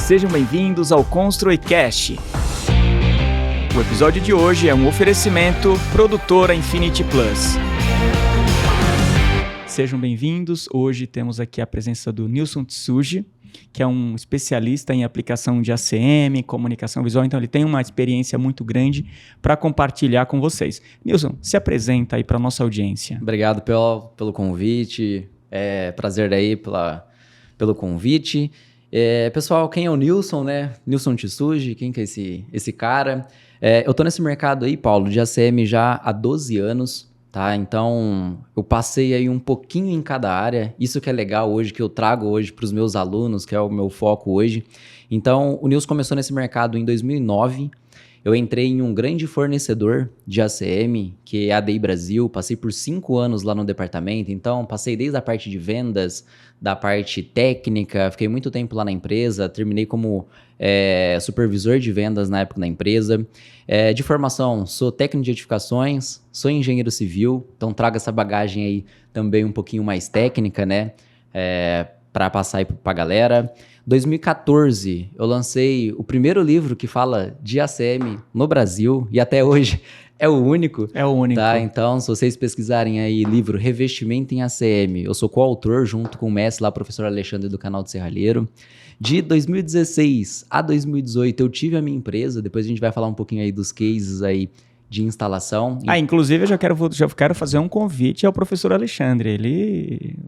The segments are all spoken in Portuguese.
Sejam bem-vindos ao ConstruiCast. O episódio de hoje é um oferecimento Produtora Infinity Plus. Sejam bem-vindos. Hoje temos aqui a presença do Nilson Tsuji, que é um especialista em aplicação de ACM, comunicação visual, então ele tem uma experiência muito grande para compartilhar com vocês. Nilson, se apresenta aí para a nossa audiência. Obrigado pelo convite, prazer aí pelo convite. Pessoal, quem é o Nilson, né? Nilson Tsuji, quem que é esse cara? Eu tô nesse mercado aí, Paulo, de ACM já há 12 anos, tá? Então, eu passei aí um pouquinho em cada área, isso que é legal hoje, que eu trago hoje para os meus alunos, que é o meu foco hoje. Então, o Nilson começou nesse mercado em 2009, eu entrei em um grande fornecedor de ACM, que é a ADI Brasil, passei por 5 anos lá no departamento, então passei desde a parte de vendas, da parte técnica, fiquei muito tempo lá na empresa, terminei como supervisor de vendas na época da empresa. De formação, sou técnico de edificações, sou engenheiro civil, então trago essa bagagem aí também um pouquinho mais técnica, né, para passar aí para a galera. 2014, eu lancei o primeiro livro que fala de ACM no Brasil e até hoje é o único. É o único. Tá? Então, se vocês pesquisarem aí livro Revestimento em ACM, eu sou coautor junto com o mestre lá, professor Alexandre do canal do Serralheiro. De 2016 a 2018, eu tive a minha empresa, depois a gente vai falar um pouquinho aí dos cases aí de instalação. Inclusive eu já quero fazer um convite ao professor Alexandre.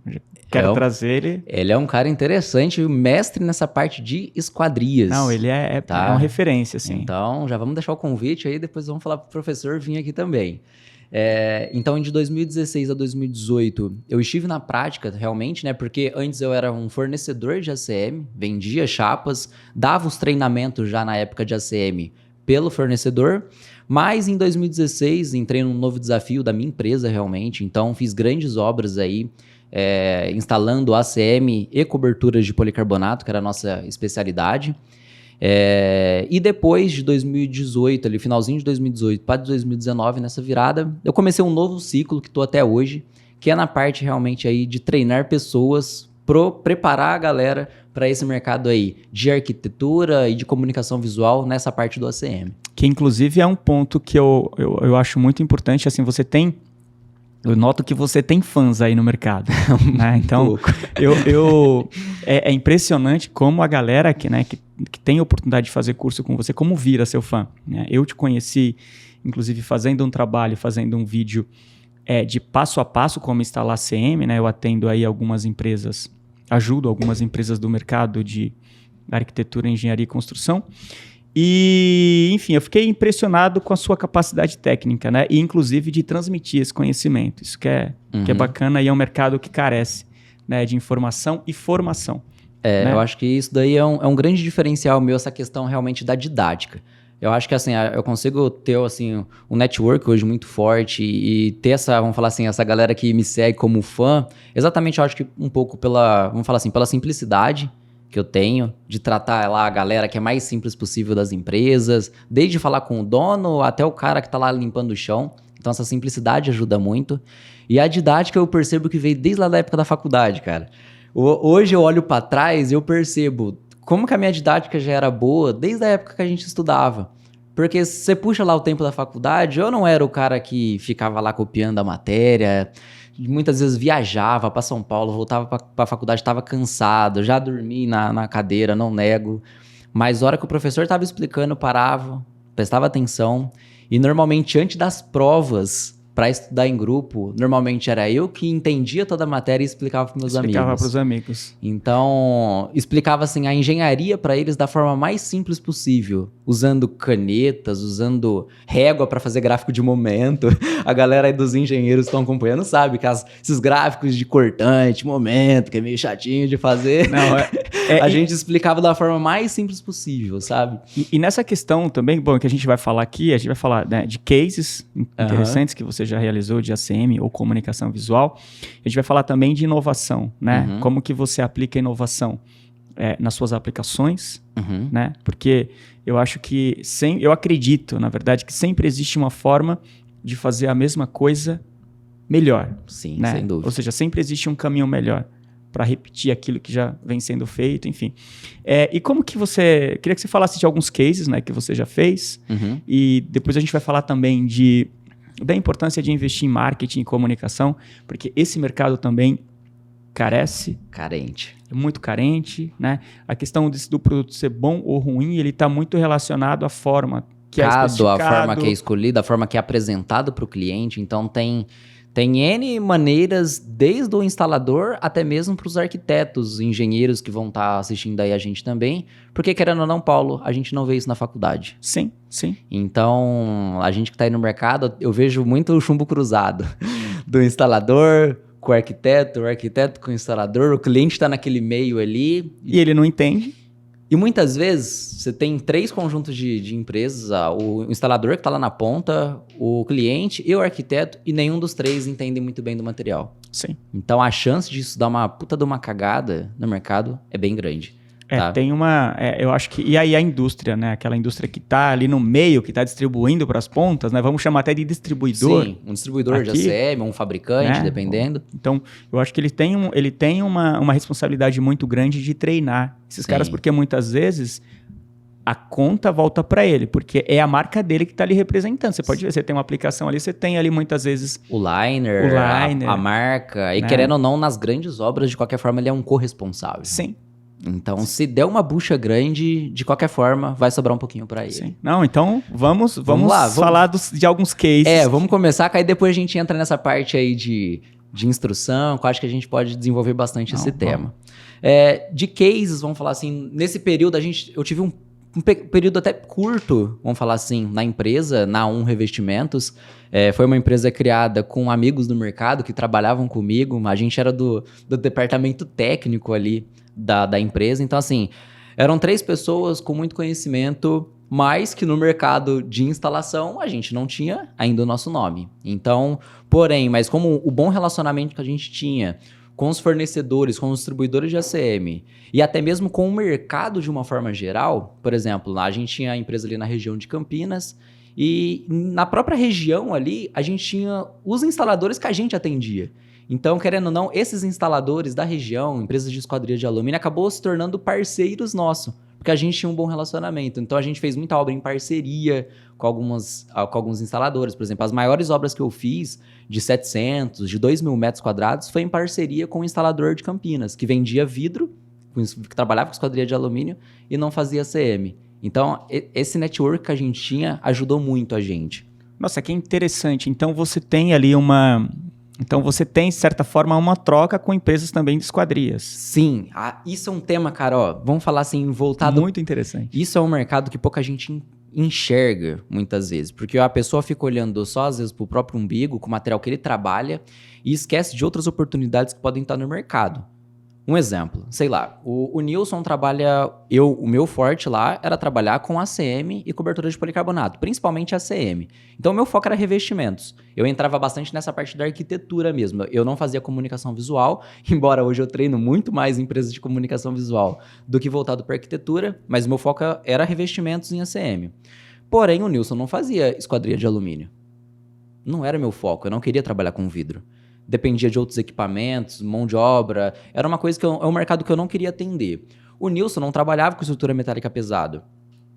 Quero trazer ele. Ele é um cara interessante, mestre nessa parte de esquadrias. Não, ele é uma referência, assim. Então, já vamos deixar o convite aí, depois vamos falar pro professor vir aqui também. Então, de 2016 a 2018, eu estive na prática, realmente, né? Porque antes eu era um fornecedor de ACM, vendia chapas, dava os treinamentos já na época de ACM pelo fornecedor. Mas em 2016 entrei num novo desafio da minha empresa realmente, então fiz grandes obras aí, instalando ACM e coberturas de policarbonato, que era a nossa especialidade. E depois de 2018, ali finalzinho de 2018 para 2019, nessa virada, eu comecei um novo ciclo que estou até hoje, que é na parte realmente aí de treinar pessoas, preparar a galera para esse mercado aí de arquitetura e de comunicação visual nessa parte do ACM. Que inclusive é um ponto que eu acho muito importante, assim, eu noto que você tem fãs aí no mercado, né? Então, é impressionante como a galera que tem a oportunidade de fazer curso com você, como vira seu fã, né? Eu te conheci, inclusive, fazendo um trabalho, fazendo um vídeo de passo a passo como instalar ACM, né? Eu atendo aí algumas empresas, ajudo algumas empresas do mercado de arquitetura, engenharia e construção. E, enfim, eu fiquei impressionado com a sua capacidade técnica, né? E, inclusive, de transmitir esse conhecimento. Isso que é bacana e é um mercado que carece, né, de informação e formação. Né? Eu acho que isso daí é um grande diferencial meu, essa questão realmente da didática. Eu acho que, assim, eu consigo ter, assim, um network hoje muito forte e ter vamos falar assim, essa galera que me segue como fã, exatamente, eu acho que um pouco vamos falar assim, pela simplicidade que eu tenho, de tratar lá a galera que é mais simples possível das empresas, desde falar com o dono até o cara que tá lá limpando o chão. Então essa simplicidade ajuda muito. E a didática eu percebo que veio desde lá da época da faculdade, cara. Hoje eu olho para trás e eu percebo como que a minha didática já era boa desde a época que a gente estudava. Porque se você puxa lá o tempo da faculdade, eu não era o cara que ficava lá copiando a matéria, muitas vezes viajava para São Paulo, voltava para a faculdade, estava cansado, já dormi na cadeira, não nego. Mas a hora que o professor estava explicando, eu parava, prestava atenção. E normalmente antes das provas, para estudar em grupo, normalmente era eu que entendia toda a matéria e explicava para meus amigos. Explicava para os amigos. Então, explicava assim, a engenharia para eles da forma mais simples possível, usando canetas, usando régua para fazer gráfico de momento. A galera aí dos engenheiros que estão acompanhando sabe que esses gráficos de cortante, momento, que é meio chatinho de fazer, não, a gente explicava da forma mais simples possível, sabe? E nessa questão também, bom, que a gente vai falar aqui, a gente vai falar, né, de cases interessantes que você já realizou de ACM ou comunicação visual. A gente vai falar também de inovação, né? Como que você aplica a inovação nas suas aplicações, né? Porque eu acho que, eu acredito, na verdade, que sempre existe uma forma de fazer a mesma coisa melhor. Sim, né? sem dúvida. Ou seja, sempre existe um caminho melhor. para repetir aquilo que já vem sendo feito, enfim. E como que queria que você falasse de alguns cases, né, que você já fez, e depois a gente vai falar também da importância de investir em marketing e comunicação, porque esse mercado também carente. É muito carente, né? A questão do produto ser bom ou ruim, ele está muito relacionado à forma que é especificado. A forma que é escolhida, a forma que é apresentado para o cliente. Então, tem N maneiras, desde o instalador até mesmo para os arquitetos, engenheiros que vão estar assistindo aí a gente também. Porque, querendo ou não, Paulo, a gente não vê isso na faculdade. Sim. Então, a gente que está aí no mercado, eu vejo muito o chumbo cruzado do instalador com o arquiteto com o instalador, o cliente está naquele meio ali. E ele não entende. E muitas vezes você tem 3 conjuntos de empresas, o instalador que está lá na ponta, o cliente e o arquiteto, e nenhum dos 3 entende muito bem do material. Sim. Então a chance disso dar uma puta de uma cagada no mercado é bem grande. Tá? Tem eu acho que... E aí a indústria, né? Aquela indústria que está ali no meio, que está distribuindo para as pontas, né? Vamos chamar até de distribuidor. Sim, um distribuidor aqui, de ACM, um fabricante, né? Dependendo. Então, eu acho que ele tem uma responsabilidade muito grande de treinar esses caras, porque muitas vezes a conta volta para ele, porque é a marca dele que está ali representando. Você pode ver, você tem uma aplicação ali, você tem ali muitas vezes... O liner, a marca. E né? Querendo ou não, nas grandes obras, de qualquer forma, ele é um corresponsável. Sim. Então, se der uma bucha grande, de qualquer forma, vai sobrar um pouquinho para ele. Sim. Não, então, vamos lá, falar de alguns cases. Vamos começar, que aí depois a gente entra nessa parte aí de instrução, que eu acho que a gente pode desenvolver bastante esse tema. De cases, vamos falar assim, nesse período eu tive um período até curto, vamos falar assim, na empresa, na Revestimentos. Foi uma empresa criada com amigos do mercado que trabalhavam comigo, a gente era do departamento técnico ali da empresa. Então, assim, eram 3 pessoas com muito conhecimento, mas que no mercado de instalação a gente não tinha ainda o nosso nome. Então, mas como o bom relacionamento que a gente tinha com os fornecedores, com os distribuidores de ACM e até mesmo com o mercado de uma forma geral, por exemplo, lá a gente tinha a empresa ali na região de Campinas e na própria região ali a gente tinha os instaladores que a gente atendia. Então, querendo ou não, esses instaladores da região, empresas de esquadria de alumínio, acabou se tornando parceiros nossos, porque a gente tinha um bom relacionamento. Então, a gente fez muita obra em parceria com alguns instaladores. Por exemplo, as maiores obras que eu fiz, de 700, de 2.000 metros quadrados, foi em parceria com um instalador de Campinas, que vendia vidro, que trabalhava com esquadria de alumínio e não fazia ACM. Então, esse network que a gente tinha ajudou muito a gente. Nossa, que interessante. Então, você tem ali de certa forma, uma troca com empresas também de esquadrias. Sim. Isso é um tema, cara, vamos falar assim, voltado... Muito interessante. Isso é um mercado que pouca gente enxerga, muitas vezes. Porque a pessoa fica olhando só, às vezes, pro próprio umbigo, com o material que ele trabalha, e esquece de outras oportunidades que podem estar no mercado. Um exemplo, sei lá, o Nilson trabalha... O meu forte lá era trabalhar com ACM e cobertura de policarbonato, principalmente ACM. Então, o meu foco era revestimentos. Eu entrava bastante nessa parte da arquitetura mesmo. Eu não fazia comunicação visual, embora hoje eu treino muito mais em empresas de comunicação visual do que voltado para arquitetura, mas o meu foco era revestimentos em ACM. Porém, o Nilson não fazia esquadria de alumínio. Não era meu foco, eu não queria trabalhar com vidro. Dependia de outros equipamentos, mão de obra. Era uma coisa é um mercado que eu não queria atender. O Nilson não trabalhava com estrutura metálica pesada,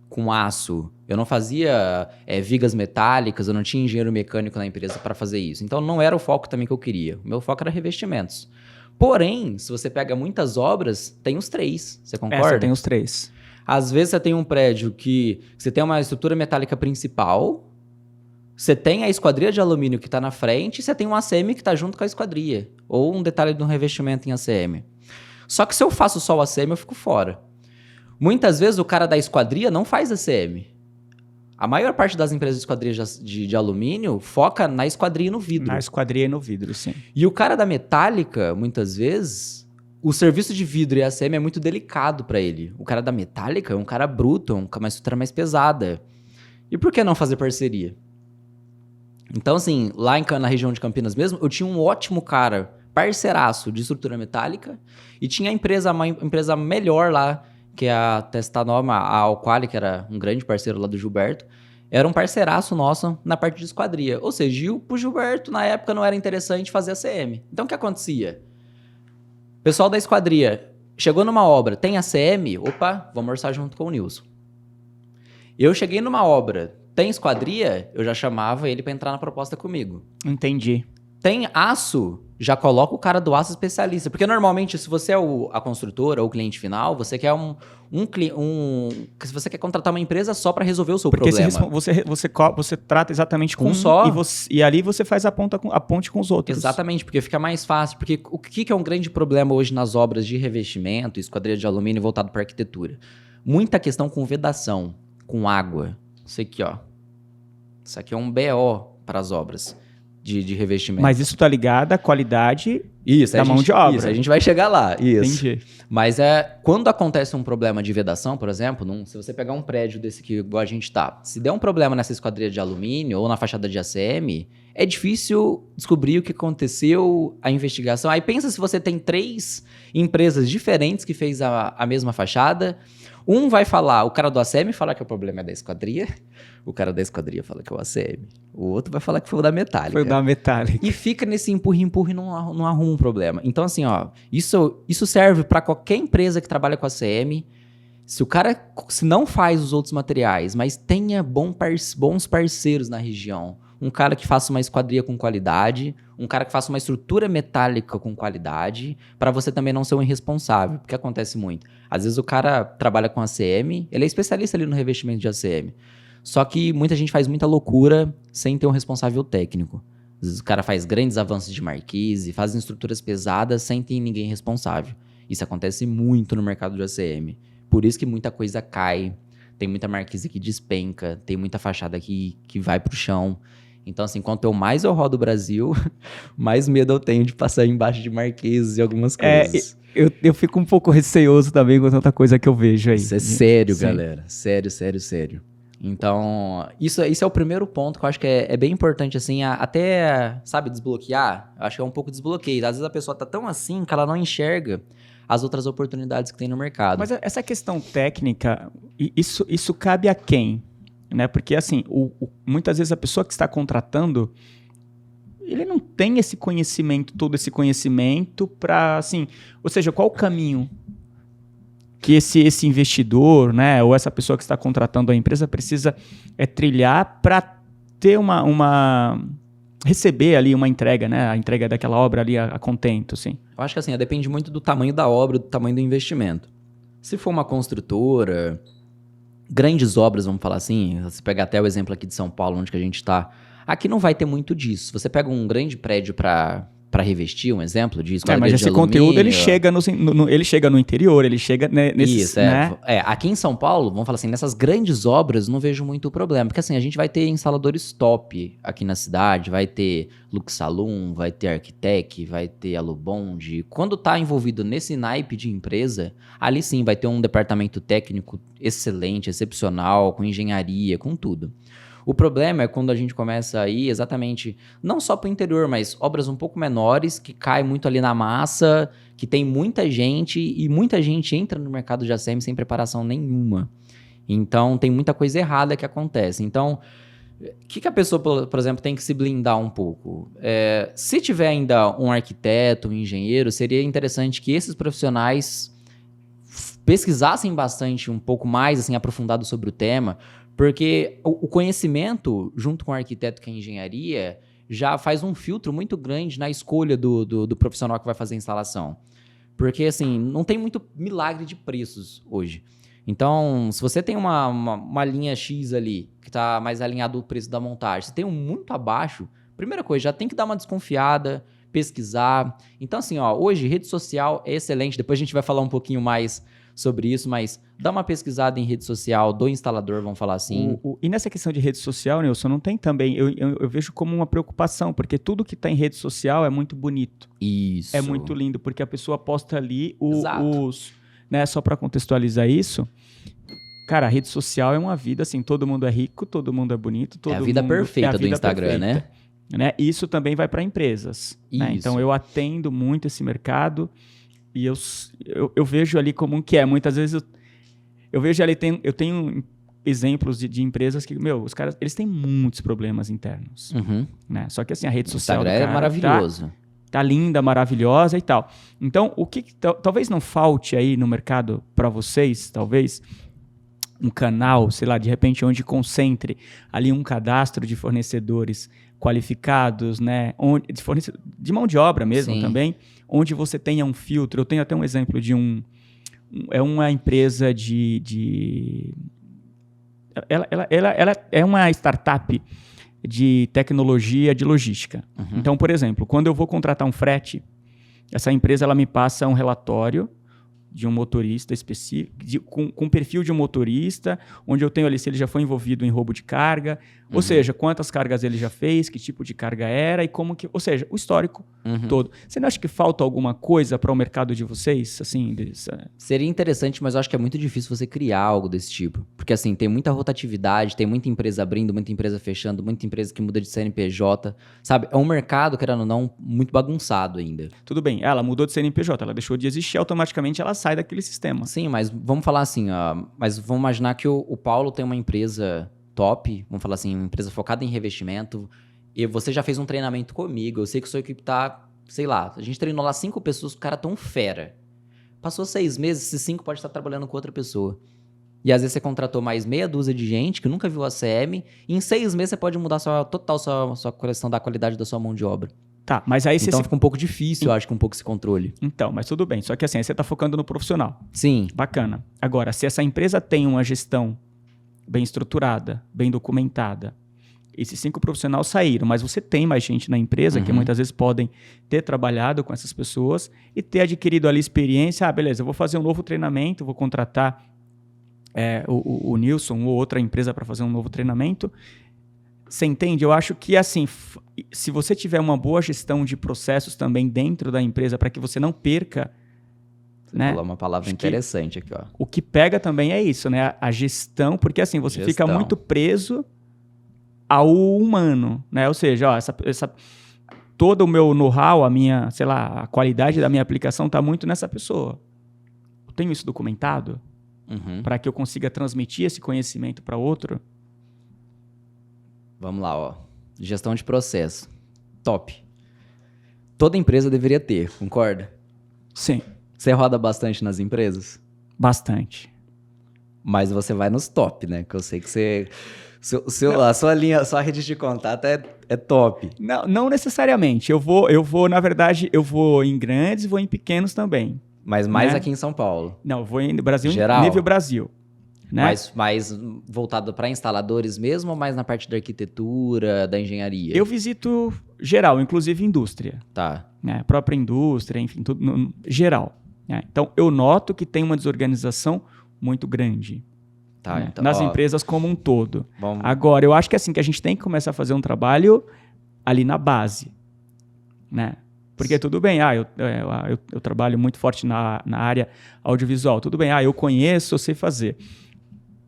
com aço. Eu não fazia vigas metálicas, eu não tinha engenheiro mecânico na empresa para fazer isso. Então não era o foco também que eu queria. O meu foco era revestimentos. Porém, se você pega muitas obras, tem os 3. Você concorda? Você tem os 3. Às vezes você tem um prédio que você tem uma estrutura metálica principal... Você tem a esquadria de alumínio que está na frente e você tem um ACM que está junto com a esquadria. Ou um detalhe de um revestimento em ACM. Só que se eu faço só o ACM, eu fico fora. Muitas vezes o cara da esquadria não faz ACM. A maior parte das empresas de esquadria de alumínio foca na esquadria e no vidro. Na esquadria e no vidro, sim. E o cara da metálica, muitas vezes, o serviço de vidro e ACM é muito delicado para ele. O cara da metálica é um cara bruto, é uma estrutura mais pesada. E por que não fazer parceria? Então, assim, lá na região de Campinas mesmo, eu tinha um ótimo cara, parceiraço de estrutura metálica, e tinha uma empresa melhor lá, que é a Testanoma, a Alquali, que era um grande parceiro lá do Gilberto, era um parceiraço nosso na parte de esquadria. Ou seja, pro Gilberto, na época, não era interessante fazer ACM. Então, o que acontecia? Pessoal da esquadria, chegou numa obra, tem ACM? Opa, vamos orçar junto com o Nilson. Eu cheguei numa obra, tem esquadria? Eu já chamava ele para entrar na proposta comigo. Entendi. Tem aço? Já coloca o cara do aço especialista. Porque normalmente, se você é a construtora ou o cliente final, você quer se você quer contratar uma empresa só para resolver o seu problema. Você trata exatamente com um só. E ali você faz a ponte com os outros. Exatamente, porque fica mais fácil. Porque o que é um grande problema hoje nas obras de revestimento, esquadria de alumínio voltado para arquitetura? Muita questão com vedação, com água. Isso aqui, ó. Isso aqui é um BO para as obras de revestimento. Mas isso tá ligado à qualidade da mão de obra. Isso, a gente vai chegar lá. Isso. Entendi. Mas quando acontece um problema de vedação, por exemplo, se você pegar um prédio desse que igual a gente tá, se der um problema nessa esquadria de alumínio ou na fachada de ACM, é difícil descobrir o que aconteceu, a investigação. Aí pensa se você tem 3 empresas diferentes que fez a mesma fachada. Um vai falar, o cara do ACM fala que o problema é da esquadria, o cara da esquadria fala que é o ACM, o outro vai falar que foi o da metálica. Foi o da metálica. E fica nesse empurra-empurra e não arruma um problema. Então, assim, ó, isso serve para qualquer empresa que trabalha com ACM. Se não faz os outros materiais, mas tenha bons parceiros na região, um cara que faça uma esquadria com qualidade, um cara que faça uma estrutura metálica com qualidade, para você também não ser um irresponsável, porque acontece muito. Às vezes o cara trabalha com ACM, ele é especialista ali no revestimento de ACM, só que muita gente faz muita loucura sem ter um responsável técnico. Às vezes o cara faz grandes avanços de marquise, faz estruturas pesadas sem ter ninguém responsável. Isso acontece muito no mercado de ACM. Por isso que muita coisa cai, tem muita marquise que despenca, tem muita fachada que vai pro chão. Então, assim, quanto mais eu rodo o Brasil, mais medo eu tenho de passar embaixo de marquises e algumas coisas. Eu fico um pouco receoso também com tanta coisa que eu vejo aí. Isso é sério, galera. Sério. Então, isso é o primeiro ponto que eu acho que é bem importante, assim, até, sabe, desbloquear. Eu acho que é um pouco desbloqueio. Às vezes a pessoa tá tão assim que ela não enxerga as outras oportunidades que tem no mercado. Mas essa questão técnica, isso cabe a quem? Né? Porque, assim, muitas vezes a pessoa que está contratando, ele não tem todo esse conhecimento para, assim, ou seja, qual o caminho que esse investidor, né, ou essa pessoa que está contratando a empresa precisa trilhar para ter receber ali uma entrega, né, a entrega daquela obra ali a contento, assim. Eu acho que, assim, depende muito do tamanho da obra, do tamanho do investimento. Se for uma construtora, grandes obras, vamos falar assim, se pegar até o exemplo aqui de São Paulo, onde que a gente está, aqui não vai ter muito disso. Você pega um grande prédio para revestir, um exemplo de esquadria mas esse alumínio, conteúdo ele chega no interior, ele chega nesses... Isso, né? Aqui em São Paulo, vamos falar assim, nessas grandes obras não vejo muito problema, porque assim, a gente vai ter instaladores top aqui na cidade, vai ter Luxalum, vai ter Arquitec, vai ter Alubond. Quando tá envolvido nesse naipe de empresa, ali sim vai ter um departamento técnico excelente, excepcional, com engenharia, com tudo. O problema é quando a gente começa a ir exatamente, não só para o interior, mas obras um pouco menores, que cai muito ali na massa, que tem muita gente, e muita gente entra no mercado de ACM sem preparação nenhuma. Então, tem muita coisa errada que acontece. Então, o que a pessoa, por exemplo, tem que se blindar um pouco? Se tiver ainda um arquiteto, um engenheiro, seria interessante que esses profissionais pesquisassem bastante, um pouco mais assim, aprofundado sobre o tema, porque o conhecimento, junto com o arquiteto que é engenharia, já faz um filtro muito grande na escolha do profissional que vai fazer a instalação. Porque, assim, não tem muito milagre de preços hoje. Então, se você tem uma linha X ali, que está mais alinhado ao preço da montagem, se tem um muito abaixo, primeira coisa, já tem que dar uma desconfiada, pesquisar. Então, assim, hoje, rede social é excelente. Depois a gente vai falar um pouquinho mais sobre isso, mas dá uma pesquisada em rede social do instalador, vamos falar assim. E nessa questão de rede social, Nilson, não tem também, eu vejo como uma preocupação, porque tudo que está em rede social é muito bonito. Isso. É muito lindo, porque a pessoa posta ali Exato. né, só para contextualizar isso, cara, a rede social é uma vida, assim, todo mundo é rico, todo mundo é bonito, todo mundo... É a vida perfeita a vida do Instagram, perfeita, né? Isso também vai para empresas. Né? Então, eu atendo muito esse mercado e eu vejo ali como que é. Muitas vezes eu vejo ali, eu tenho exemplos de empresas que, os caras, eles têm muitos problemas internos. Uhum. Né? Só que assim, a rede social... O Instagram é maravilhoso. tá linda, maravilhosa e tal. Então, o que talvez não falte aí no mercado para vocês, talvez um canal, sei lá, de repente onde concentre ali um cadastro de fornecedores qualificados, né, de mão de obra mesmo. Sim. Também, onde você tenha um filtro. Eu tenho até um exemplo de uma empresa ela é uma startup de tecnologia de logística. Uhum. Então, por exemplo, quando eu vou contratar um frete, essa empresa ela me passa um relatório de um motorista específico, com perfil de um motorista, onde eu tenho ali se ele já foi envolvido em roubo de carga, ou seja, quantas cargas ele já fez, que tipo de carga era e como que... Ou seja, o histórico todo. Você não acha que falta alguma coisa para o mercado de vocês? Assim, Seria interessante, mas eu acho que é muito difícil você criar algo desse tipo. Porque assim, tem muita rotatividade, tem muita empresa abrindo, muita empresa fechando, muita empresa que muda de CNPJ, sabe? É um mercado, querendo ou não, muito bagunçado ainda. Tudo bem, ela mudou de CNPJ, ela deixou de existir, automaticamente ela sai daquele sistema. Sim, mas vamos falar assim, mas vamos imaginar que o Paulo tem uma empresa top, vamos falar assim, uma empresa focada em revestimento, e você já fez um treinamento comigo, eu sei que sua equipe tá, sei lá, a gente treinou lá 5 pessoas, o cara tão fera. Passou 6 meses, esses 5 pode estar trabalhando com outra pessoa. E às vezes você contratou mais meia dúzia de gente que nunca viu a CM, e em 6 meses você pode mudar sua questão da qualidade da sua mão de obra. Tá, mas aí então fica um pouco difícil, eu acho, um pouco esse controle. Então, mas tudo bem. Só que assim, aí você está focando no profissional. Sim. Bacana. Agora, se essa empresa tem uma gestão bem estruturada, bem documentada, esses 5 profissionais saíram, mas você tem mais gente na empresa que muitas vezes podem ter trabalhado com essas pessoas e ter adquirido ali experiência. Ah, beleza, eu vou fazer um novo treinamento, vou contratar o Nilson ou outra empresa para fazer um novo treinamento. Você entende? Eu acho que, assim, se você tiver uma boa gestão de processos também dentro da empresa para que você não perca... Você falou uma palavra interessante aqui, ó. O que pega também é isso, né? A gestão, porque assim, você fica muito preso ao humano, né? Ou seja, ó, todo o meu know-how, a minha, sei lá, a qualidade da minha aplicação está muito nessa pessoa. Eu tenho isso documentado para que eu consiga transmitir esse conhecimento para outro. Vamos lá, ó. Gestão de processo. Top. Toda empresa deveria ter, concorda? Sim. Você roda bastante nas empresas? Bastante. Mas você vai nos top, né? Que eu sei que você... a sua rede de contato é top. Não necessariamente. Eu vou, na verdade, eu vou em grandes e vou em pequenos também. Mas mais aqui em São Paulo? Não, eu vou em Brasil, geral? Nível Brasil. Né? Mais voltado para instaladores mesmo ou mais na parte da arquitetura, da engenharia? Eu visito geral, inclusive indústria. Tá. Né? Própria indústria, enfim, tudo geral. Né? Então, eu noto que tem uma desorganização muito grande. Tá, né? Então, nas empresas como um todo. Agora, eu acho que assim que a gente tem que começar a fazer um trabalho ali na base. Né? Porque tudo bem, eu trabalho muito forte na área audiovisual. Tudo bem, eu conheço, eu sei fazer.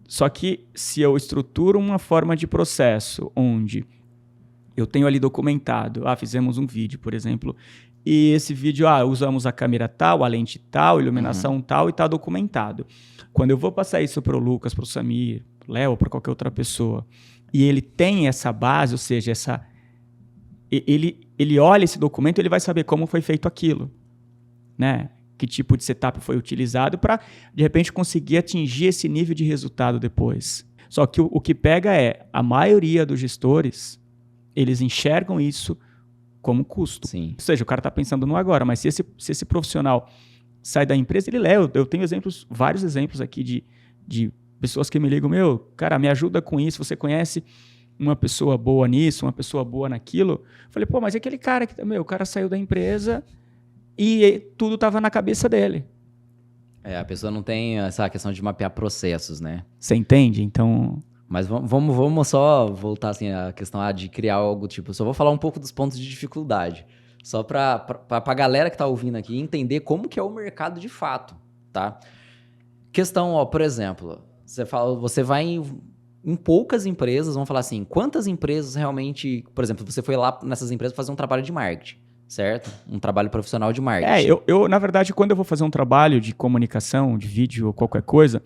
Só que se eu estruturo uma forma de processo onde eu tenho ali documentado, fizemos um vídeo, por exemplo, e esse vídeo, usamos a câmera tal, a lente tal, iluminação tal, e está documentado. Quando eu vou passar isso para o Lucas, para o Samir, Léo, para qualquer outra pessoa, e ele tem essa base, ou seja, ele olha esse documento, ele vai saber como foi feito aquilo, né? Que tipo de setup foi utilizado para, de repente, conseguir atingir esse nível de resultado depois. Só que o que pega a maioria dos gestores, eles enxergam isso como custo. Sim. Ou seja, o cara está pensando no agora, mas se esse profissional sai da empresa, ele leva. Eu tenho vários exemplos aqui de pessoas que me ligam, cara, me ajuda com isso, você conhece uma pessoa boa nisso, uma pessoa boa naquilo? Eu falei, mas aquele cara que, o cara saiu da empresa e tudo estava na cabeça dele. A pessoa não tem essa questão de mapear processos, né? Você entende? Então... Mas vamos só voltar assim, a questão de criar algo tipo... Só vou falar um pouco dos pontos de dificuldade. Só para a galera que está ouvindo aqui entender como que é o mercado de fato, tá? Questão, por exemplo, você vai em poucas empresas, vamos falar assim, quantas empresas realmente... Por exemplo, você foi lá nessas empresas fazer um trabalho de marketing. Certo? Um trabalho profissional de marketing. Eu, na verdade, quando eu vou fazer um trabalho de comunicação, de vídeo ou qualquer coisa,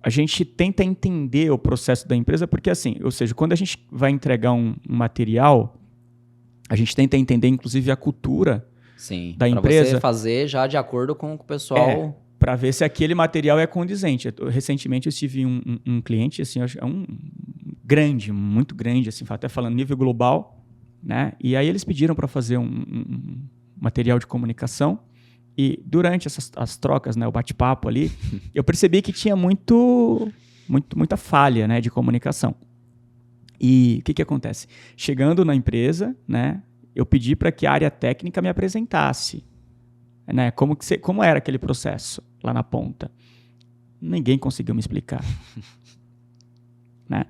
a gente tenta entender o processo da empresa, porque assim, ou seja, quando a gente vai entregar um material, A gente tenta entender, inclusive, a cultura Sim, da pra empresa. você fazer já de acordo com o que o pessoal... Para ver se aquele material é condizente. Recentemente eu tive um cliente, assim, grande, muito grande, assim, até falando nível global, né? E aí eles pediram para fazer um material de comunicação e durante as trocas, né, o bate-papo ali, eu percebi que tinha muita falha, né, de comunicação. E o que acontece? Chegando na empresa, né, eu pedi para que a área técnica me apresentasse, né, como era aquele processo lá na ponta. Ninguém conseguiu me explicar. Né?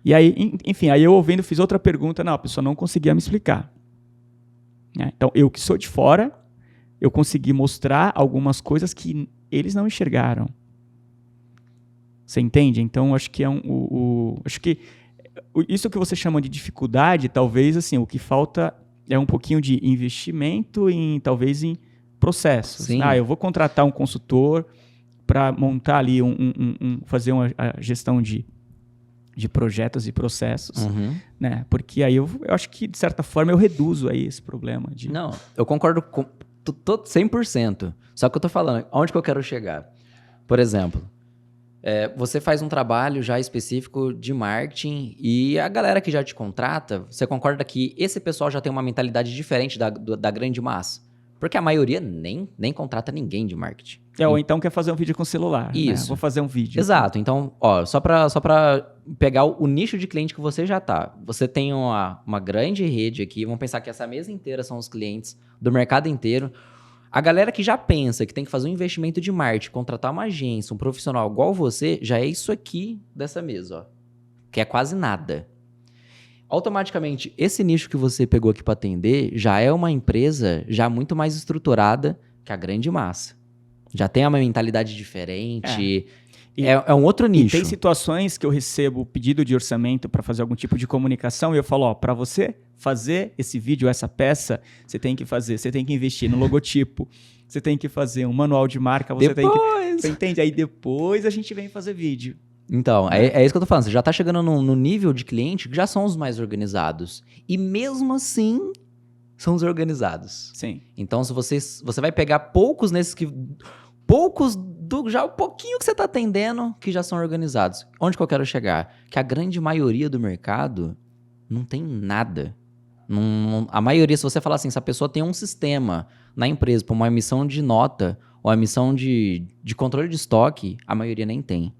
E aí, enfim, aí eu ouvindo fiz outra pergunta, não, a pessoa não conseguia me explicar. Né? Então, eu que sou de fora, eu consegui mostrar algumas coisas que eles não enxergaram. Você entende? Então, acho que acho que isso que você chama de dificuldade, talvez, assim, o que falta é um pouquinho de investimento talvez em processos. Sim. Eu vou contratar um consultor para montar ali, fazer a gestão de projetos e processos, né? Porque aí eu acho que, de certa forma, eu reduzo aí esse problema. Não, eu concordo com 100%. Só que eu tô falando, onde que eu quero chegar? Por exemplo, você faz um trabalho já específico de marketing e a galera que já te contrata, você concorda que esse pessoal já tem uma mentalidade diferente da grande massa? Porque a maioria nem contrata ninguém de marketing. Ou então quer fazer um vídeo com celular. Isso. Né? Vou fazer um vídeo. Exato. Então, ó, só pra pegar o nicho de cliente que você já tá. Você tem uma grande rede aqui, vamos pensar que essa mesa inteira são os clientes do mercado inteiro. A galera que já pensa que tem que fazer um investimento de marketing, contratar uma agência, um profissional igual você, já é isso aqui dessa mesa, ó. Que é quase nada. Automaticamente, esse nicho que você pegou aqui para atender já é uma empresa já muito mais estruturada que a grande massa. Já tem uma mentalidade diferente. É um outro nicho. E tem situações que eu recebo pedido de orçamento para fazer algum tipo de comunicação e eu falo, para você fazer esse vídeo, essa peça, você tem que investir no logotipo, você tem que fazer um manual de marca, você entende? Aí depois a gente vem fazer vídeo. Então, é isso que eu tô falando. Você já tá chegando no nível de cliente que já são os mais organizados. E mesmo assim, são os organizados. Sim. Então, se você vai pegar poucos nesses que... Poucos já o pouquinho que você tá atendendo que já são organizados. Onde que eu quero chegar? Que a grande maioria do mercado não tem nada. A maioria, se você falar assim, se a pessoa tem um sistema na empresa para uma emissão de nota ou emissão de controle de estoque, a maioria nem tem.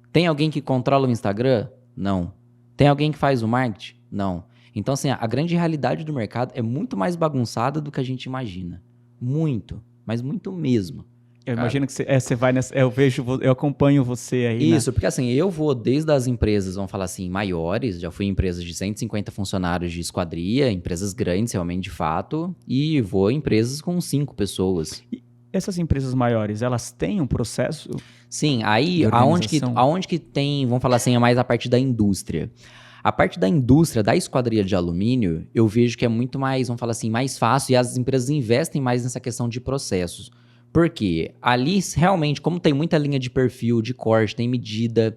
Tem alguém que controla o Instagram? Não. Tem alguém que faz o marketing? Não. Então, assim, a grande realidade do mercado é muito mais bagunçada do que a gente imagina. Muito, mas muito mesmo. Eu imagino que você vai nessa... Eu acompanho você aí, Isso, porque assim, eu vou desde as empresas, vamos falar assim, maiores, já fui em empresas de 150 funcionários de esquadria, empresas grandes realmente de fato, e vou em empresas com 5 pessoas. E essas empresas maiores, elas têm um processo? Sim, aí aonde que tem, vamos falar assim, é mais a parte da indústria. A parte da indústria, da esquadria de alumínio, eu vejo que é muito mais, vamos falar assim, mais fácil e as empresas investem mais nessa questão de processos. Porque ali, realmente, como tem muita linha de perfil, de corte, tem medida,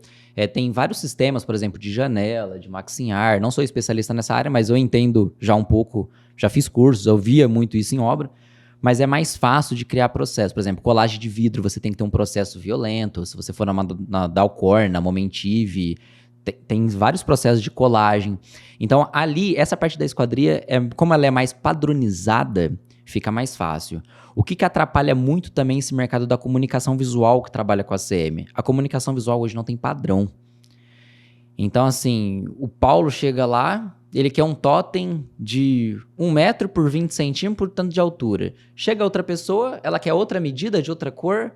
tem vários sistemas, por exemplo, de janela, de maxinhar. Não sou especialista nessa área, mas eu entendo já um pouco, já fiz cursos, eu via muito isso em obra. Mas é mais fácil de criar processo. Por exemplo, colagem de vidro, você tem que ter um processo violento. Se você for na Dalcor, na Momentive, tem vários processos de colagem. Então, ali, essa parte da esquadria, como ela é mais padronizada, fica mais fácil. O que atrapalha muito também esse mercado da comunicação visual que trabalha com a CM? A comunicação visual hoje não tem padrão. Então, assim, o Paulo chega lá, ele quer um totem de 1 metro por 20 centímetros por tanto de altura. Chega outra pessoa, ela quer outra medida de outra cor.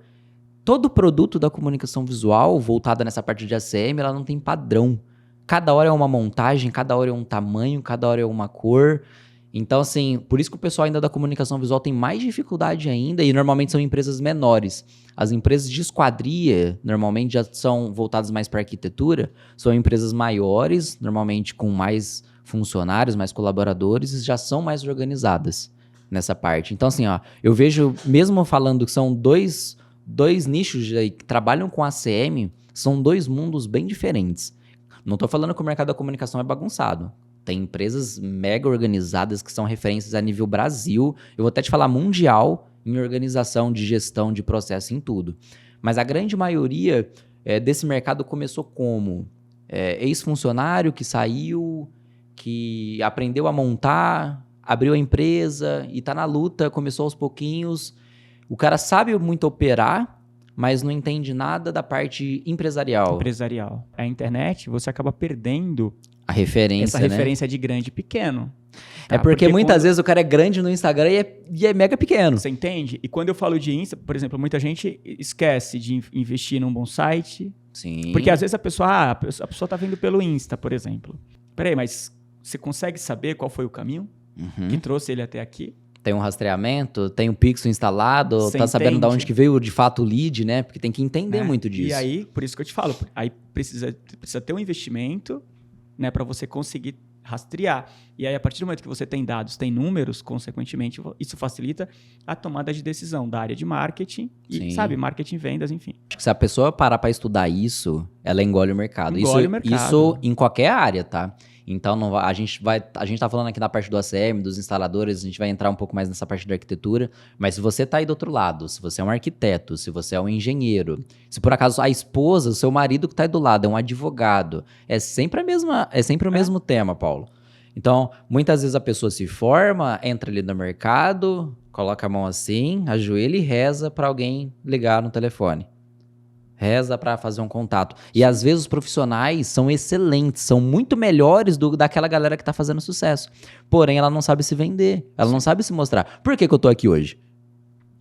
Todo produto da comunicação visual voltada nessa parte de ACM, ela não tem padrão. Cada hora é uma montagem, cada hora é um tamanho, cada hora é uma cor. Então, assim, por isso que o pessoal ainda da comunicação visual tem mais dificuldade ainda e normalmente são empresas menores. As empresas de esquadria, normalmente já são voltadas mais para arquitetura, são empresas maiores, normalmente com mais funcionários, mais colaboradores e já são mais organizadas nessa parte. Então, assim, ó, eu vejo, mesmo falando que são dois nichos aí que trabalham com ACM, são 2 mundos bem diferentes. Não estou falando que o mercado da comunicação é bagunçado. Tem empresas mega organizadas que são referências a nível Brasil. Eu vou até te falar mundial em organização de gestão de processo em tudo. Mas a grande maioria desse mercado começou como ex-funcionário que saiu, que aprendeu a montar, abriu a empresa e tá na luta, começou aos pouquinhos. O cara sabe muito operar, mas não entende nada da parte empresarial. A internet, você acaba perdendo a referência, essa referência de grande e pequeno. Tá? Porque muitas vezes o cara é grande no Instagram e é mega pequeno. Você entende? E quando eu falo de Insta, por exemplo, muita gente esquece de investir num bom site. Sim. Porque às vezes a pessoa tá vendo pelo Insta, por exemplo. Peraí, mas você consegue saber qual foi o caminho que trouxe ele até aqui? Tem um rastreamento, tem o Pixel instalado, Você tá sabendo entende? de onde que veio de fato o lead, né? Porque tem que entender muito disso. E aí, por isso que eu te falo, aí precisa ter um investimento, né, para você conseguir rastrear. E aí, a partir do momento que você tem dados, tem números, consequentemente, isso facilita a tomada de decisão da área de marketing e, sabe, marketing, vendas, enfim. Acho que se a pessoa parar para estudar isso, ela engole o mercado. Engole o mercado. Isso em qualquer área, tá? Então, a gente tá falando aqui na parte do ACM, dos instaladores, a gente vai entrar um pouco mais nessa parte da arquitetura, mas se você tá aí do outro lado, se você é um arquiteto, se você é um engenheiro, se por acaso a esposa, o seu marido que tá aí do lado é um advogado, é sempre o mesmo tema, Paulo. Então, muitas vezes a pessoa se forma, entra ali no mercado, coloca a mão assim, ajoelha e reza para alguém ligar no telefone. Reza para fazer um contato. E às vezes os profissionais são excelentes, são muito melhores daquela galera que tá fazendo sucesso. Porém, ela não sabe se vender, ela não sabe se mostrar. Por que eu tô aqui hoje?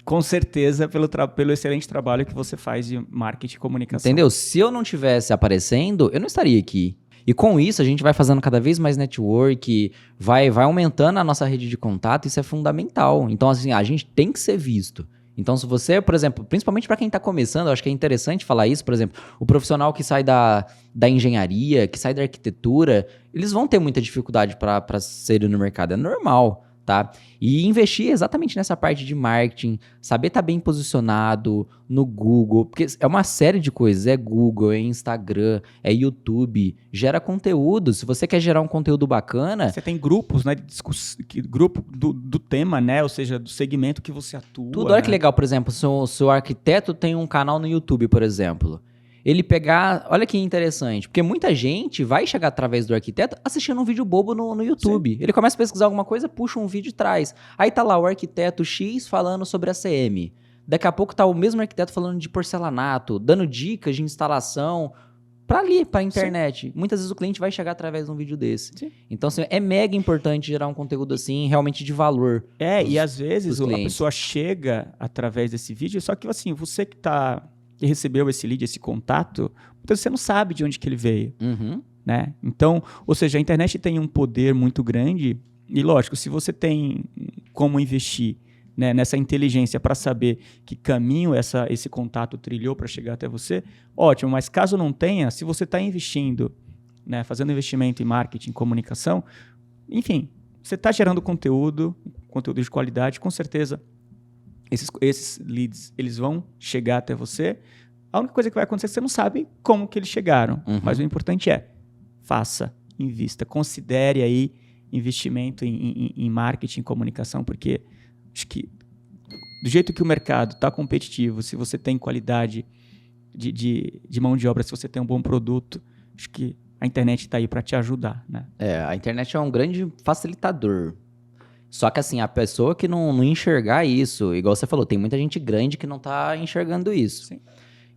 Com certeza, pelo excelente trabalho que você faz de marketing e comunicação. Entendeu? Se eu não tivesse aparecendo, eu não estaria aqui. E com isso, a gente vai fazendo cada vez mais network, vai aumentando a nossa rede de contato, isso é fundamental. Então, assim, a gente tem que ser visto. Então, se você, por exemplo, principalmente para quem está começando, eu acho que é interessante falar isso, por exemplo, o profissional que sai da engenharia, que sai da arquitetura, eles vão ter muita dificuldade para serem no mercado, é normal, tá? E investir exatamente nessa parte de marketing, saber estar bem posicionado no Google, porque é uma série de coisas, é Google, é Instagram, é YouTube, gera conteúdo. Se você quer gerar um conteúdo bacana... Você tem grupos, né, grupo do tema, né, ou seja, do segmento que você atua. Tudo, olha que legal, por exemplo, se o arquiteto tem um canal no YouTube, por exemplo... Ele pegar... Olha que interessante, porque muita gente vai chegar através do arquiteto assistindo um vídeo bobo no YouTube. Sim. Ele começa a pesquisar alguma coisa, puxa um vídeo e traz. Aí tá lá o arquiteto X falando sobre ACM. Daqui a pouco tá o mesmo arquiteto falando de porcelanato, dando dicas de instalação pra internet. Sim. Muitas vezes o cliente vai chegar através de um vídeo desse. Sim. Então, assim, é mega importante gerar um conteúdo assim, realmente de valor. E às vezes a pessoa chega através desse vídeo, só que assim, você que recebeu esse lead, esse contato, então você não sabe de onde que ele veio, né? Então, ou seja, a internet tem um poder muito grande e, lógico, se você tem como investir, né, nessa inteligência para saber que caminho esse contato trilhou para chegar até você, ótimo, mas caso não tenha, se você está investindo, né, fazendo investimento em marketing, comunicação, enfim, você está gerando conteúdo de qualidade, com certeza esses leads, eles vão chegar até você. A única coisa que vai acontecer é que você não sabe como que eles chegaram. Mas o importante faça, invista. Considere aí investimento em marketing e comunicação, porque acho que do jeito que o mercado está competitivo, se você tem qualidade de mão de obra, se você tem um bom produto, acho que a internet está aí para te ajudar, né? A internet é um grande facilitador. Só que assim, a pessoa que não enxergar isso, igual você falou, tem muita gente grande que não tá enxergando isso. Sim.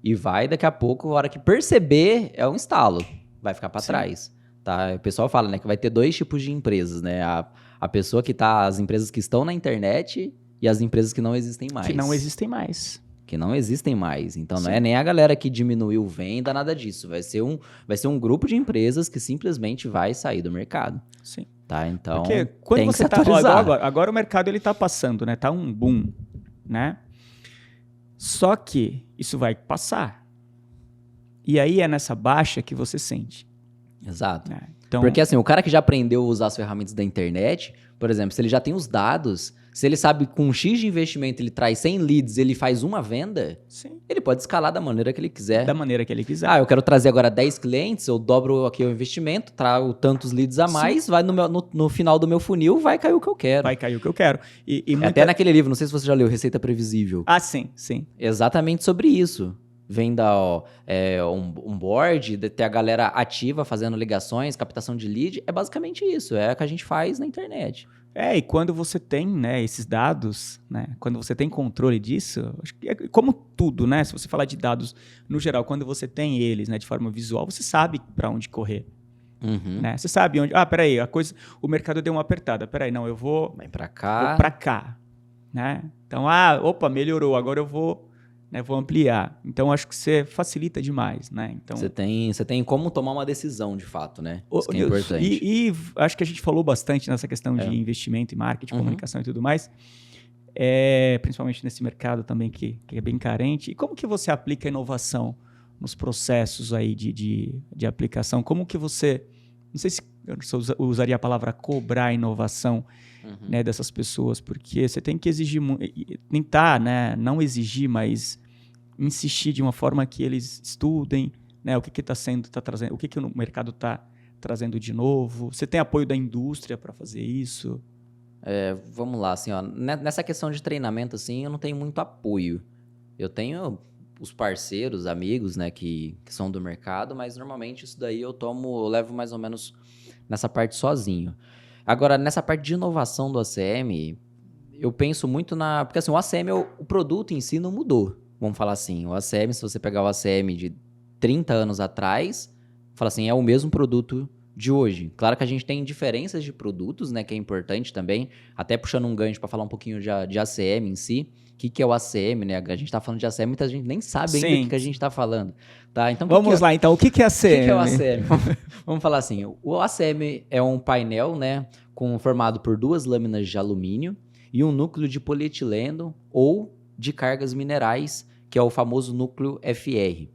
E vai, daqui a pouco, a hora que perceber, é um instalo. Vai ficar para trás. Tá? O pessoal fala, né, que vai ter 2 tipos de empresas, né? A pessoa que tá, as empresas que estão na internet e as empresas que não existem mais. Que não existem mais. Então, não é nem a galera que diminuiu venda, nada disso. Vai ser um grupo de empresas que simplesmente vai sair do mercado. Sim. Tá, então, porque quando tem você que se atualizar. Agora o mercado ele tá passando, né? Tá um boom, né? Só que isso vai passar. E aí é nessa baixa que você sente. Exato. Então, porque assim, o cara que já aprendeu a usar as ferramentas da internet, Por exemplo, se ele já tem os dados, se ele sabe que com um X de investimento ele traz 100 leads, ele faz uma venda, Sim. ele pode escalar da maneira que ele quiser. Da maneira que ele quiser. Ah, eu quero trazer agora 10 clientes, eu dobro aqui o investimento, trago tantos leads a mais, Sim. vai no final do meu funil, vai cair o que eu quero. Vai cair o que eu quero. Até naquele livro, não sei se você já leu, Receita Previsível. Ah, sim, sim. Exatamente sobre isso. Vem da um board, de ter a galera ativa fazendo ligações, captação de lead, é basicamente isso, é o que a gente faz na internet. E quando você tem, né, esses dados, né, quando você tem controle disso, acho que é como tudo, né, se você falar de dados no geral, quando você tem eles, né, de forma visual, você sabe para onde correr, né, você sabe onde, peraí, o mercado deu uma apertada, peraí, não, eu vou para cá, vou para cá, né, então, opa, melhorou, agora eu vou ampliar. Então, acho que você facilita demais, né? Então, você tem como tomar uma decisão, de fato, né? Isso que é importante. E acho que a gente falou bastante nessa questão de investimento em marketing, comunicação e tudo mais, principalmente nesse mercado também que é bem carente. E como que você aplica a inovação nos processos aí de aplicação? Como que você... Não sei se eu usaria a palavra cobrar a inovação, né, dessas pessoas, porque você tem que exigir, tentar, né, não exigir, mas insistir de uma forma que eles estudem, né, o que está trazendo, o que o mercado está trazendo de novo. Você tem apoio da indústria para fazer isso? Vamos lá, assim, ó, nessa questão de treinamento, assim, eu não tenho muito apoio. Eu tenho os parceiros, amigos, né, que são do mercado, mas normalmente isso daí eu levo mais ou menos nessa parte sozinho. Agora, nessa parte de inovação do ACM, eu penso muito porque assim, o ACM, o produto em si não mudou. Vamos falar assim, o ACM, se você pegar o ACM de 30 anos atrás, fala assim, é o mesmo produto de hoje. Claro que a gente tem diferenças de produtos, né, que é importante também, até puxando um gancho para falar um pouquinho de ACM em si. O que é o ACM, né? A gente tá falando de ACM, muita gente nem sabe ainda o que a gente tá falando. Tá? Então, vamos lá, então, o que é ACM? O que é o ACM? Vamos falar assim, o ACM é um painel, né, formado por 2 lâminas de alumínio e um núcleo de polietileno ou de cargas minerais, que é o famoso núcleo FR.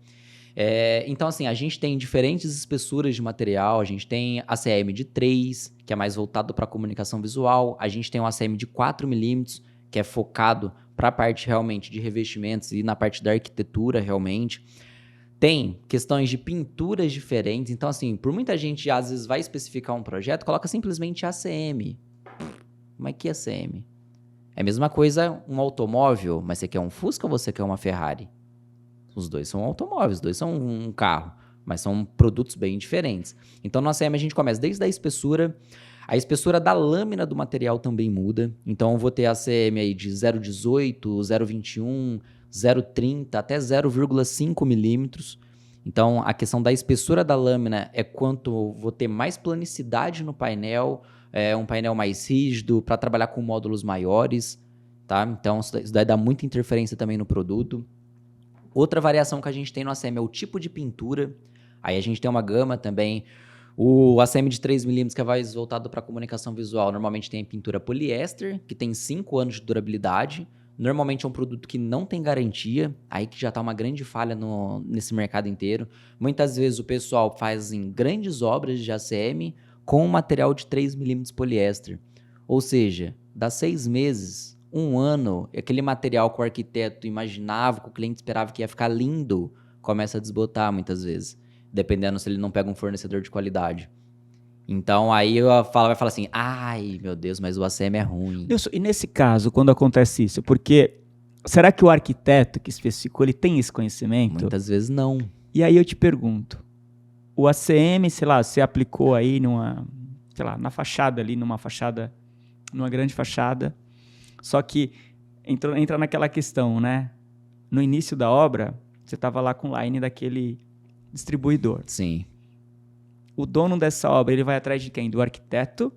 Então, assim, a gente tem diferentes espessuras de material, a gente tem ACM de 3, que é mais voltado para a comunicação visual, a gente tem um ACM de 4 milímetros, que é focado para a parte realmente de revestimentos e na parte da arquitetura realmente. Tem questões de pinturas diferentes, então assim, por muita gente às vezes vai especificar um projeto, coloca simplesmente ACM. Mas que ACM? É a mesma coisa um automóvel, mas você quer um Fusca ou você quer uma Ferrari? Os dois são automóveis, os dois são um carro, mas são produtos bem diferentes. Então no ACM a gente começa desde a espessura da lâmina do material também muda. Então eu vou ter ACM aí de 0,18, 0,21, 0,30 até 0,5 milímetros. Então a questão da espessura da lâmina é quanto vou ter mais planicidade no painel, um painel mais rígido para trabalhar com módulos maiores, tá? Então isso daí dá muita interferência também no produto. Outra variação que a gente tem no ACM é o tipo de pintura. Aí a gente tem uma gama também. O ACM de 3mm, que é mais voltado para comunicação visual, normalmente tem pintura poliéster, que tem 5 anos de durabilidade. Normalmente é um produto que não tem garantia, aí que já está uma grande falha nesse mercado inteiro. Muitas vezes o pessoal faz grandes obras de ACM com material de 3mm poliéster. Ou seja, dá 6 meses, 1 ano, aquele material que o arquiteto imaginava, que o cliente esperava que ia ficar lindo, começa a desbotar muitas vezes, dependendo se ele não pega um fornecedor de qualidade. Então, aí vai falar assim, ai, meu Deus, mas o ACM é ruim. E nesse caso, quando acontece isso, porque será que o arquiteto que especificou, ele tem esse conhecimento? Muitas vezes não. E aí eu te pergunto, o ACM, sei lá, você aplicou aí na fachada ali, numa grande fachada, só que entra naquela questão, né? No início da obra, você estava lá com o line daquele distribuidor. Sim. O dono dessa obra, ele vai atrás de quem? Do arquiteto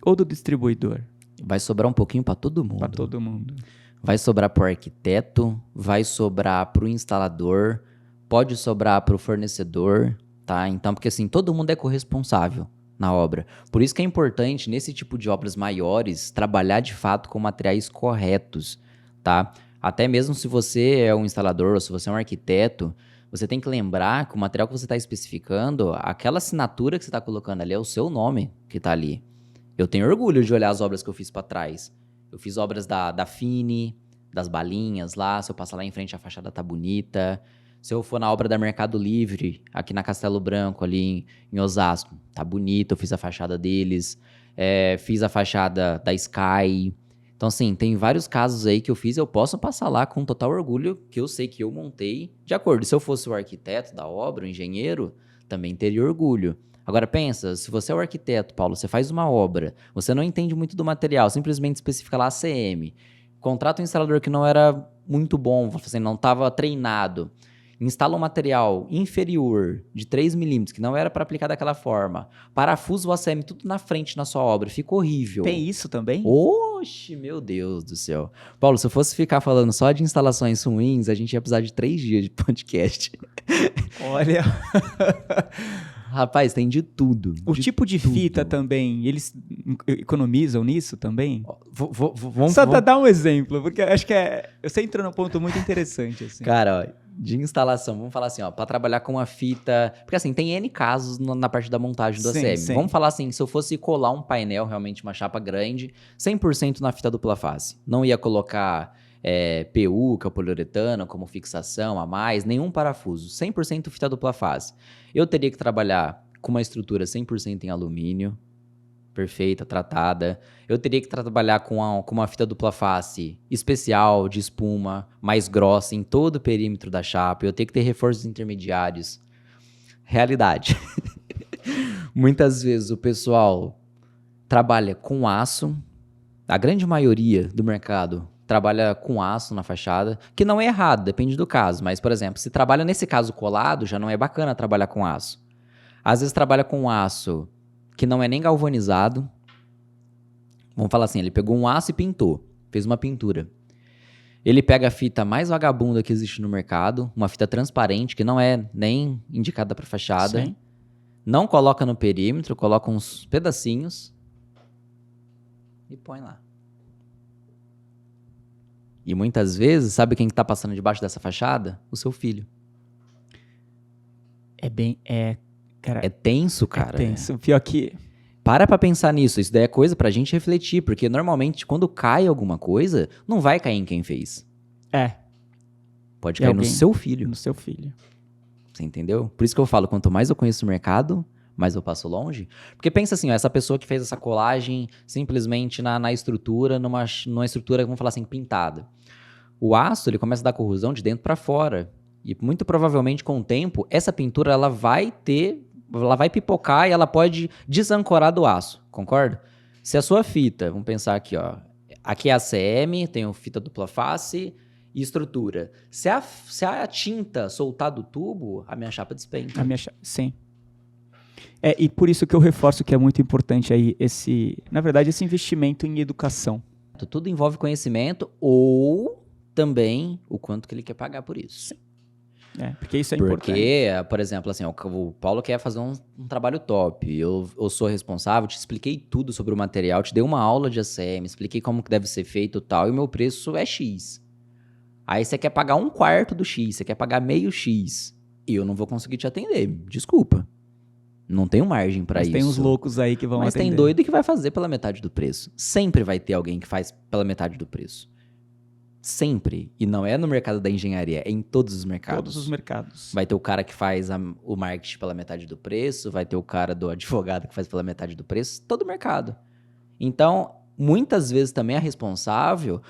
ou do distribuidor? Vai sobrar um pouquinho para todo mundo. Para todo mundo. Vai sobrar para o arquiteto, vai sobrar para o instalador, pode sobrar para o fornecedor, tá? Então, porque assim, todo mundo é corresponsável na obra. Por isso que é importante, nesse tipo de obras maiores, trabalhar de fato com materiais corretos, tá? Até mesmo se você é um instalador ou se você é um arquiteto, você tem que lembrar que o material que você está especificando, aquela assinatura que você está colocando ali é o seu nome que está ali. Eu tenho orgulho de olhar as obras que eu fiz pra trás. Eu fiz obras da Fini, das balinhas lá. Se eu passar lá em frente, a fachada tá bonita. Se eu for na obra da Mercado Livre, aqui na Castelo Branco, ali em Osasco, tá bonito. Eu fiz a fachada deles. Fiz a fachada da Sky. Então, assim, tem vários casos aí que eu fiz. Eu posso passar lá com total orgulho, que eu sei que eu montei de acordo. Se eu fosse o arquiteto da obra, o engenheiro, também teria orgulho. Agora pensa, se você é o arquiteto, Paulo, você faz uma obra, você não entende muito do material, simplesmente especifica lá ACM, contrata um instalador que não era muito bom, assim, não estava treinado, instala um material inferior de 3 milímetros, que não era para aplicar daquela forma, parafusa o ACM tudo na frente na sua obra, fica horrível. Tem isso também? Oxe, meu Deus do céu. Paulo, se eu fosse ficar falando só de instalações ruins, a gente ia precisar de 3 dias de podcast. Olha... Rapaz, tem de tudo. O tipo de fita também, eles economizam nisso também? Vamos dar um exemplo, porque acho que você entrou num ponto muito interessante. Assim. Cara, ó, de instalação, vamos falar assim, ó, para trabalhar com uma fita... Porque assim, tem N casos na parte da montagem do ACM. Sim. Vamos falar assim, se eu fosse colar um painel, realmente uma chapa grande, 100% na fita dupla face. Não ia colocar PU, que é o poliuretano, como fixação a mais, nenhum parafuso, 100% fita dupla face. Eu teria que trabalhar com uma estrutura 100% em alumínio, perfeita, tratada. Eu teria que trabalhar com uma fita dupla face especial, de espuma, mais grossa em todo o perímetro da chapa. Eu teria que ter reforços intermediários. Realidade. Muitas vezes o pessoal trabalha com aço. A grande maioria do mercado trabalha com aço na fachada, que não é errado, depende do caso. Mas, por exemplo, se trabalha nesse caso colado, já não é bacana trabalhar com aço. Às vezes trabalha com aço que não é nem galvanizado. Vamos falar assim, ele pegou um aço e pintou, fez uma pintura. Ele pega a fita mais vagabunda que existe no mercado, uma fita transparente, que não é nem indicada para fachada. Sim. Não coloca no perímetro, coloca uns pedacinhos e põe lá. E muitas vezes, sabe quem que tá passando debaixo dessa fachada? O seu filho. Cara, É tenso, cara. É tenso. Pior que... Para pra pensar nisso. Isso daí é coisa pra gente refletir. Porque normalmente, quando cai alguma coisa, não vai cair em quem fez. Pode cair no seu filho. No seu filho. Você entendeu? Por isso que eu falo, quanto mais eu conheço o mercado, mais eu passo longe. Porque pensa assim, ó, essa pessoa que fez essa colagem simplesmente na estrutura, numa estrutura, vamos falar assim, pintada. O aço, ele começa a dar corrosão de dentro pra fora. E muito provavelmente, com o tempo, essa pintura, ela vai pipocar e ela pode desancorar do aço, concorda? Se a sua fita, vamos pensar aqui, ó. Aqui é a ACM, tem fita dupla face e estrutura. Se a tinta soltar do tubo, a minha chapa despenca. Sim. E por isso que eu reforço que é muito importante aí esse investimento em educação. Tudo envolve conhecimento ou também o quanto que ele quer pagar por isso. Porque isso é importante. Porque, por exemplo, assim, o Paulo quer fazer um trabalho top. Eu sou responsável, te expliquei tudo sobre o material, te dei uma aula de ACM, expliquei como que deve ser feito e tal, e o meu preço é X. Aí você quer pagar 1/4 do X, você quer pagar meio X. E eu não vou conseguir te atender, desculpa. Não tenho margem pra isso. Mas tem uns loucos aí que vão atender. Mas tem doido que vai fazer pela metade do preço. Sempre vai ter alguém que faz pela metade do preço. Sempre. E não é no mercado da engenharia, é em todos os mercados. Todos os mercados. Vai ter o cara que faz o marketing pela metade do preço, vai ter o cara do advogado que faz pela metade do preço, todo mercado. Então, muitas vezes também é responsável.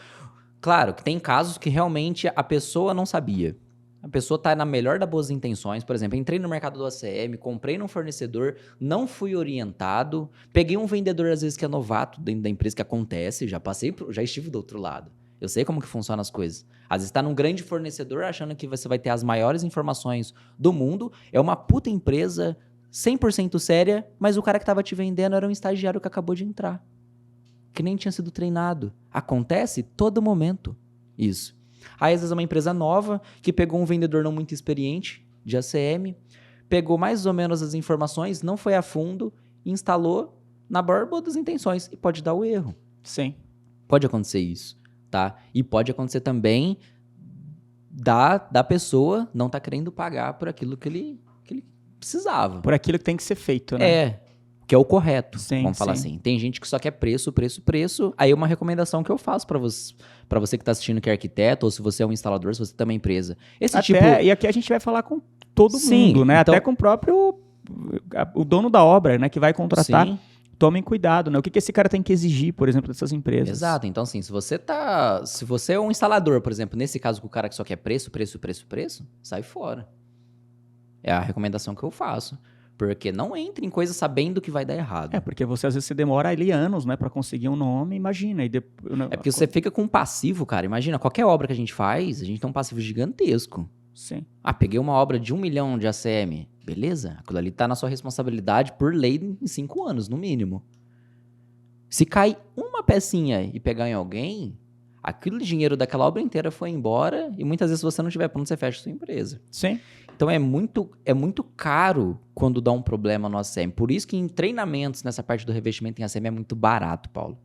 Claro que tem casos que realmente a pessoa não sabia. A pessoa tá na melhor das boas intenções. Por exemplo, entrei no mercado do ACM, comprei num fornecedor, não fui orientado, peguei um vendedor às vezes que é novato dentro da empresa, que acontece, já estive do outro lado. Eu sei como que funcionam as coisas. Às vezes tá num grande fornecedor achando que você vai ter as maiores informações do mundo. É uma puta empresa 100% séria, mas o cara que tava te vendendo era um estagiário que acabou de entrar. Que nem tinha sido treinado. Acontece todo momento isso. Aí às vezes é uma empresa nova que pegou um vendedor não muito experiente de ACM, pegou mais ou menos as informações, não foi a fundo, instalou na boa das intenções e pode dar o erro. Sim. Pode acontecer isso. Tá? E pode acontecer também da pessoa não tá querendo pagar por aquilo que ele precisava. Por aquilo que tem que ser feito, né? que é o correto, Sim, vamos falar sim. assim. Tem gente que só quer preço, preço, preço. Aí uma recomendação que eu faço para você que está assistindo que é arquiteto, ou se você é um instalador, se você tem uma empresa. E aqui a gente vai falar com todo mundo, né? Então, até com o dono da obra, né? Que vai contratar. Sim. Tomem cuidado, né? O que esse cara tem que exigir, por exemplo, dessas empresas? Exato. Então, assim, se você é um instalador, por exemplo, nesse caso com o cara que só quer preço, preço, preço, preço, sai fora. É a recomendação que eu faço. Porque não entre em coisa sabendo que vai dar errado. Porque você às vezes você demora ali anos, né, para conseguir um nome, imagina. É porque você fica com um passivo, cara. Imagina, qualquer obra que a gente faz, a gente tem um passivo gigantesco. Sim. Peguei uma obra de 1 milhão de ACM. Beleza, aquilo ali tá na sua responsabilidade por lei em 5 anos, no mínimo. Se cair uma pecinha e pegar em alguém, aquele dinheiro daquela obra inteira foi embora e muitas vezes se você não tiver pronto, você fecha a sua empresa. Sim. Então é muito caro quando dá um problema no ACM. Por isso que em treinamentos, nessa parte do revestimento em ACM é muito barato, Paulo.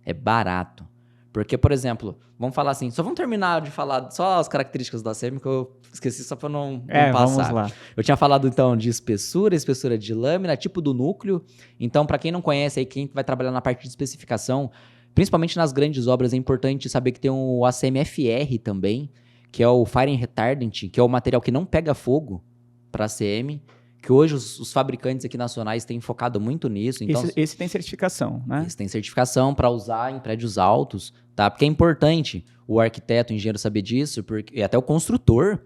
É barato. Porque, por exemplo, vamos falar assim, só vamos terminar de falar só as características do ACM, que eu esqueci só para não passar. Vamos lá. Eu tinha falado, então, de espessura de lâmina, tipo do núcleo. Então, para quem não conhece, aí quem vai trabalhar na parte de especificação, principalmente nas grandes obras, é importante saber que tem o ACM-FR também, que é o Fire Retardant, que é o material que não pega fogo para ACM, que hoje os fabricantes aqui nacionais têm focado muito nisso. Então, esse tem certificação, né? Esse tem certificação para usar em prédios altos, tá? Porque é importante o arquiteto, o engenheiro saber disso, e até o construtor,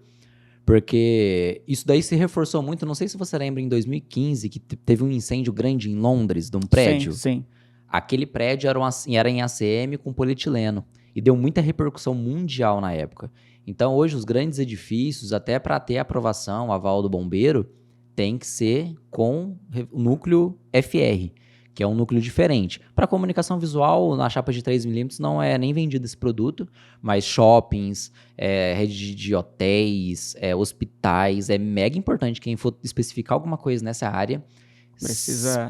porque isso daí se reforçou muito. Não sei se você lembra, em 2015, que teve um incêndio grande em Londres, de um prédio. Sim. Aquele prédio era em ACM com polietileno e deu muita repercussão mundial na época. Então, hoje, os grandes edifícios, até para ter aprovação, aval do bombeiro, tem que ser com o núcleo FR, que é um núcleo diferente. Para comunicação visual, na chapa de 3mm não é nem vendido esse produto, mas shoppings, rede de hotéis, hospitais, é mega importante quem for especificar alguma coisa nessa área.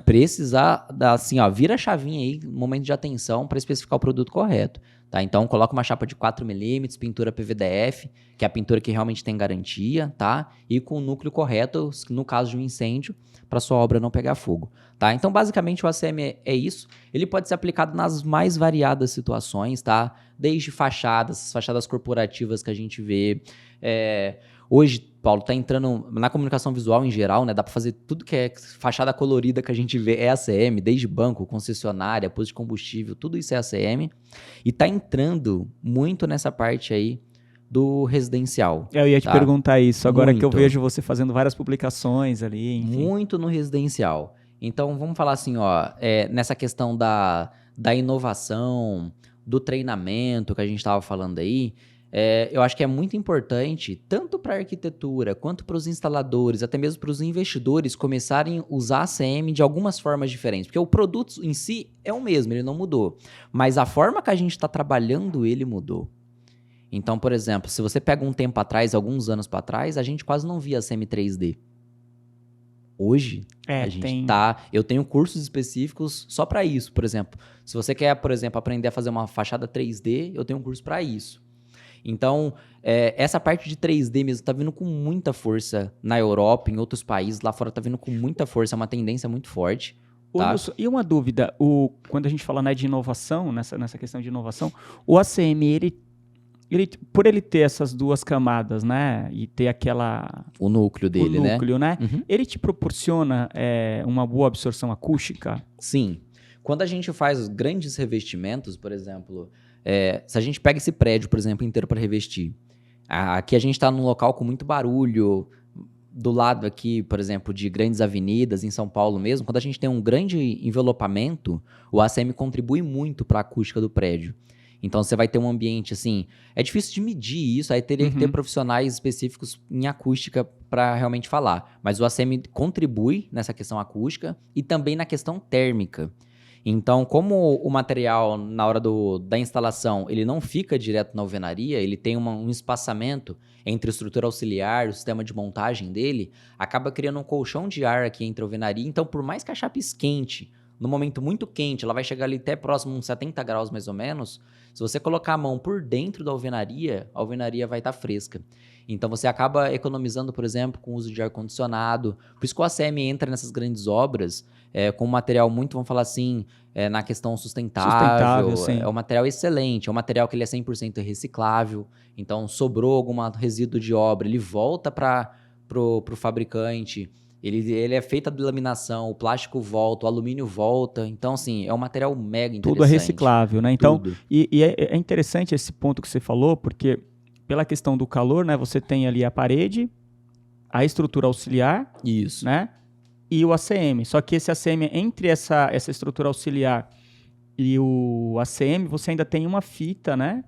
Precisa assim, vira a chavinha aí, no momento de atenção, para especificar o produto correto. Tá? Então, coloca uma chapa de 4mm, pintura PVDF, que é a pintura que realmente tem garantia, tá? E com o núcleo correto, no caso de um incêndio, para sua obra não pegar fogo. Tá? Então, basicamente, o ACM é isso. Ele pode ser aplicado nas mais variadas situações, tá? Desde fachadas corporativas que a gente vê. Hoje, Paulo, tá entrando na comunicação visual em geral, né? Dá para fazer tudo que é fachada colorida que a gente vê é ACM, desde banco, concessionária, posto de combustível, tudo isso é ACM. E tá entrando muito nessa parte aí do residencial. Eu ia te perguntar isso, agora muito. Que eu vejo você fazendo várias publicações ali, enfim. Muito no residencial. Então, vamos falar assim, nessa questão da inovação, do treinamento que a gente estava falando aí, eu acho que é muito importante, tanto para a arquitetura, quanto para os instaladores, até mesmo para os investidores começarem a usar a ACM de algumas formas diferentes. Porque o produto em si é o mesmo, ele não mudou. Mas a forma que a gente está trabalhando ele mudou. Então, por exemplo, se você pega um tempo atrás, alguns anos para trás, a gente quase não via ACM 3D. Hoje, a gente eu tenho cursos específicos só para isso, por exemplo. Se você quer, por exemplo, aprender a fazer uma fachada 3D, eu tenho um curso para isso. Então, essa parte de 3D mesmo tá vindo com muita força na Europa, em outros países, lá fora tá vindo com muita força, é uma tendência muito forte. Tá? E uma dúvida, quando a gente fala, né, de inovação, nessa questão de inovação, o ACM, por ele ter essas duas camadas, né, e ter o núcleo dele, né? Uhum. Ele te proporciona uma boa absorção acústica? Sim. Quando a gente faz grandes revestimentos, por exemplo, se a gente pega esse prédio, por exemplo, inteiro para revestir, aqui a gente está num local com muito barulho, do lado aqui, por exemplo, de grandes avenidas, em São Paulo mesmo, quando a gente tem um grande envelopamento, o ACM contribui muito para a acústica do prédio. Então, você vai ter um ambiente, assim, é difícil de medir isso, aí teria que ter profissionais específicos em acústica para realmente falar. Mas o ACM contribui nessa questão acústica e também na questão térmica. Então, como o material, na hora da instalação, ele não fica direto na alvenaria, ele tem um espaçamento entre a estrutura auxiliar e o sistema de montagem dele, acaba criando um colchão de ar aqui entre a alvenaria. Então, por mais que a chapa esquente no momento muito quente, ela vai chegar ali até próximo a uns 70 graus mais ou menos. Se você colocar a mão por dentro da alvenaria, a alvenaria vai estar fresca. Então você acaba economizando, por exemplo, com o uso de ar-condicionado. Por isso que o ACM entra nessas grandes obras com um material muito, vamos falar assim, na questão sustentável. Sim. É um material excelente, é um material que ele é 100% reciclável. Então sobrou algum resíduo de obra, ele volta para o fabricante. Ele é feito de laminação, o plástico volta, o alumínio volta. Então, assim, é um material mega interessante. Tudo é reciclável, né? Então, Tudo. E é interessante esse ponto que você falou, porque pela questão do calor, né? Você tem ali a parede, a estrutura auxiliar, Isso, né? E o ACM. Só que esse ACM, entre essa estrutura auxiliar e o ACM, você ainda tem uma fita, né?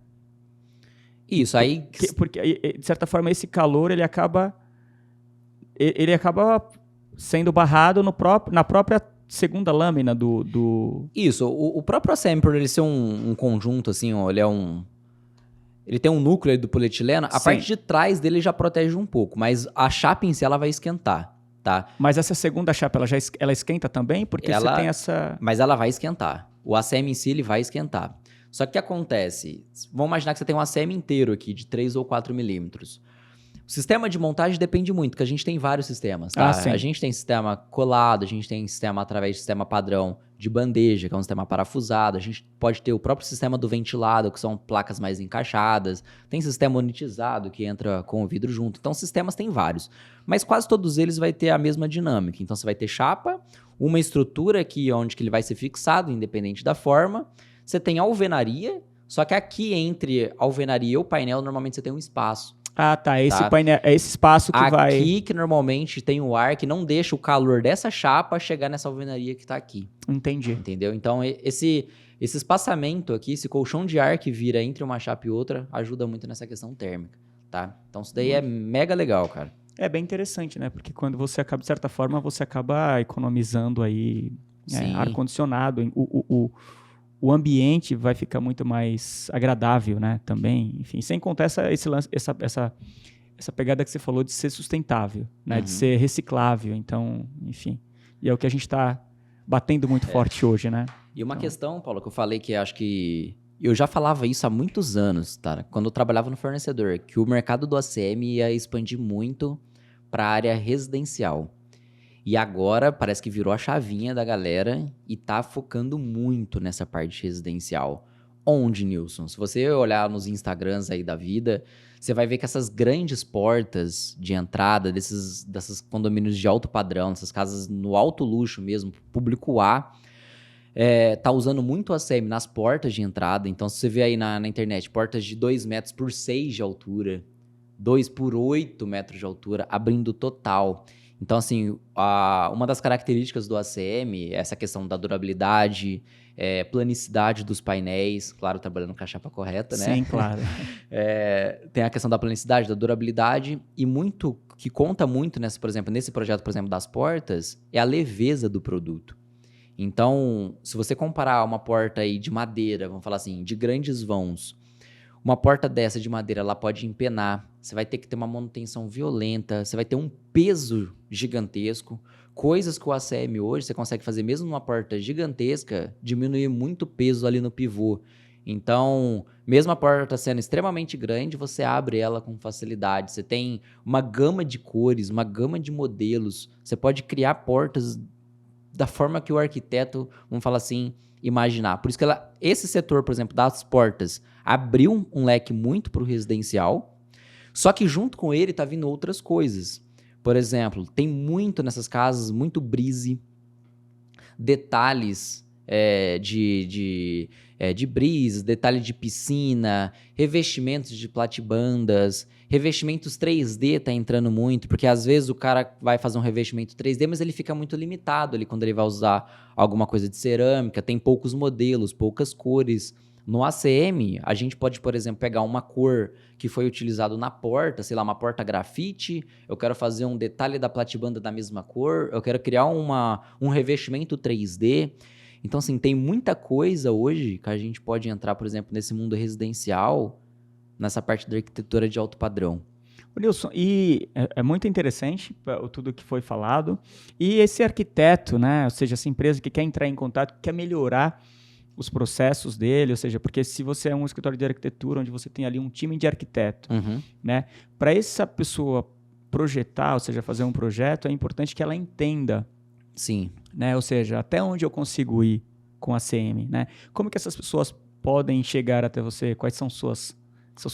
Isso, aí... Porque, de certa forma, esse calor, ele acaba sendo barrado na própria segunda lâmina do... Isso, o próprio ACM, por ele ser um conjunto, assim, ó, ele tem um núcleo do polietileno, a parte de trás dele já protege um pouco, mas a chapa em si, ela vai esquentar, tá? Mas essa segunda chapa, ela esquenta também? Porque você tem essa... Mas ela vai esquentar. O ACM em si, ele vai esquentar. Só que o que acontece? Vamos imaginar que você tem um ACM inteiro aqui, de 3 ou 4 milímetros. O sistema de montagem depende muito, porque a gente tem vários sistemas, tá? A gente tem sistema colado, a gente tem sistema através de sistema padrão de bandeja, que é um sistema parafusado, a gente pode ter o próprio sistema do ventilado, que são placas mais encaixadas, tem sistema unitizado, que entra com o vidro junto. Então, sistemas tem vários, mas quase todos eles vai ter a mesma dinâmica. Então, você vai ter chapa, uma estrutura aqui onde que ele vai ser fixado, independente da forma. Você tem alvenaria, só que aqui entre a alvenaria e o painel, normalmente você tem um espaço. Ah, tá. Esse painel, é esse espaço que vai... Aqui que normalmente tem o ar que não deixa o calor dessa chapa chegar nessa alvenaria que tá aqui. Entendi. Entendeu? Então, esse espaçamento aqui, esse colchão de ar que vira entre uma chapa e outra, ajuda muito nessa questão térmica, tá? Então, isso daí é mega legal, cara. É bem interessante, né? Porque quando você acaba, de certa forma, você acaba economizando aí ar-condicionado. O ambiente vai ficar muito mais agradável, né? Também, enfim, sem contar essa pegada que você falou de ser sustentável, né? De ser reciclável. Então, enfim, e é o que a gente está batendo muito forte hoje, né? E uma questão, Paulo, que eu falei que acho que eu já falava isso há muitos anos, tá? Quando eu trabalhava no fornecedor, que o mercado do ACM ia expandir muito para a área residencial. E agora parece que virou a chavinha da galera e tá focando muito nessa parte residencial. Onde, Nilson? Se você olhar nos Instagrams aí da vida, você vai ver que essas grandes portas de entrada desses condomínios de alto padrão, essas casas no alto luxo mesmo, público A, tá usando muito ACM nas portas de entrada. Então, se você vê aí na internet, portas de 2 metros por 6 de altura, 2 por 8 metros de altura, abrindo total. Então, assim, uma das características do ACM é essa questão da durabilidade, planicidade dos painéis, claro, trabalhando com a chapa correta, né? Sim, claro. Tem a questão da planicidade, da durabilidade, e muito, que conta muito, por exemplo, nesse projeto, por exemplo, das portas, é a leveza do produto. Então, se você comparar uma porta aí de madeira, vamos falar assim, de grandes vãos, uma porta dessa de madeira, ela pode empenar, você vai ter que ter uma manutenção violenta, você vai ter um peso gigantesco, coisas que o ACM hoje você consegue fazer mesmo numa porta gigantesca, diminuir muito o peso ali no pivô. Então, mesmo a porta sendo extremamente grande, você abre ela com facilidade, você tem uma gama de cores, uma gama de modelos, você pode criar portas da forma que o arquiteto, vamos falar assim, imaginar. Por isso que esse setor, por exemplo, das portas, abriu um leque muito para o residencial, só que junto com ele tá vindo outras coisas. Por exemplo, tem muito nessas casas, muito brise, detalhes de brise, detalhe de piscina, revestimentos de platibandas, revestimentos 3D tá entrando muito, porque às vezes o cara vai fazer um revestimento 3D, mas ele fica muito limitado ali quando ele vai usar alguma coisa de cerâmica, tem poucos modelos, poucas cores. No ACM, a gente pode, por exemplo, pegar uma cor que foi utilizado na porta, sei lá, uma porta grafite, eu quero fazer um detalhe da platibanda da mesma cor, eu quero criar um revestimento 3D. Então, assim, tem muita coisa hoje que a gente pode entrar, por exemplo, nesse mundo residencial, nessa parte da arquitetura de alto padrão. Nilson, e é muito interessante tudo que foi falado. E esse arquiteto, né? Ou seja, essa empresa que quer entrar em contato, que quer melhorar os processos dele, ou seja, porque se você é um escritório de arquitetura onde você tem ali um time de arquiteto, né? Para essa pessoa projetar, ou seja, fazer um projeto, é importante que ela entenda. Sim. Né? Ou seja, até onde eu consigo ir com a CM, né? Como que essas pessoas podem chegar até você? Quais são seus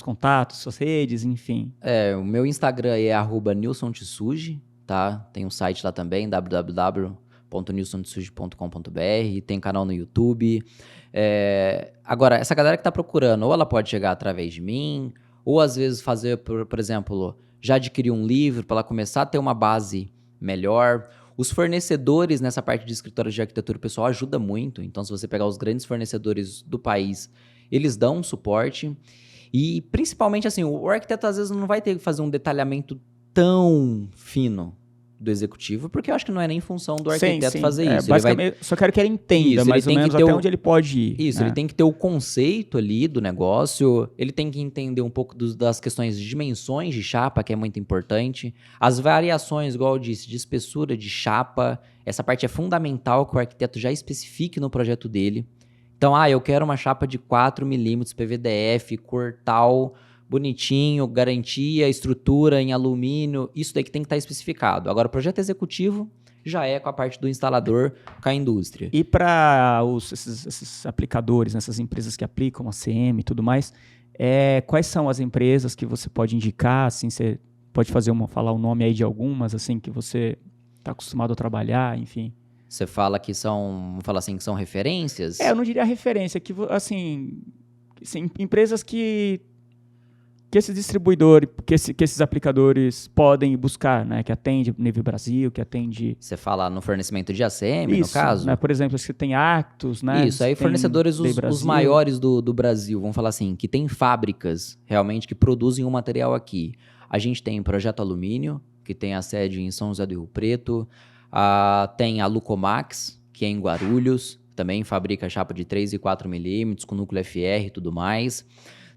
contatos, suas redes, enfim? O meu Instagram é @nilsontsuji, tá? Tem um site lá também, www.nilsontsuji.com.br, tem canal no YouTube. Agora, essa galera que tá procurando, ou ela pode chegar através de mim, ou às vezes fazer, por exemplo, já adquirir um livro para ela começar a ter uma base melhor. Os fornecedores nessa parte de escritórios de arquitetura, o pessoal ajuda muito. Então, se você pegar os grandes fornecedores do país, eles dão um suporte. E, principalmente, assim, o arquiteto, às vezes, não vai ter que fazer um detalhamento tão fino do executivo, porque eu acho que não é nem função do arquiteto fazer isso. Basicamente, só quero que ele entenda mais ou menos até onde ele pode ir. Isso, ele tem que ter o conceito ali do negócio, ele tem que entender um pouco das questões de dimensões de chapa, que é muito importante. As variações, igual eu disse, de espessura de chapa, essa parte é fundamental que o arquiteto já especifique no projeto dele. Então, eu quero uma chapa de 4 milímetros PVDF, cor tal, bonitinho, garantia, estrutura em alumínio, isso daí que tem que estar especificado. Agora, o projeto executivo já é com a parte do instalador, com a indústria. E para esses aplicadores, essas empresas que aplicam a CM e tudo mais, quais são as empresas que você pode indicar? Assim, você pode falar o nome aí de algumas, assim, que você está acostumado a trabalhar, enfim. Você fala que são, que são referências? Eu não diria referência, que assim empresas que esses distribuidores, que esses aplicadores podem buscar, né? Que atende nível Brasil, que atende... Você fala no fornecimento de ACM, no caso? Né? Por exemplo, você tem Actus, né? Isso, aí fornecedores os maiores do Brasil, vamos falar assim, que tem fábricas realmente que produzem um material aqui. A gente tem Projeto Alumínio, que tem a sede em São José do Rio Preto. Tem a Lucomax, que é em Guarulhos, também fabrica chapa de 3 e 4 milímetros, com núcleo FR e tudo mais.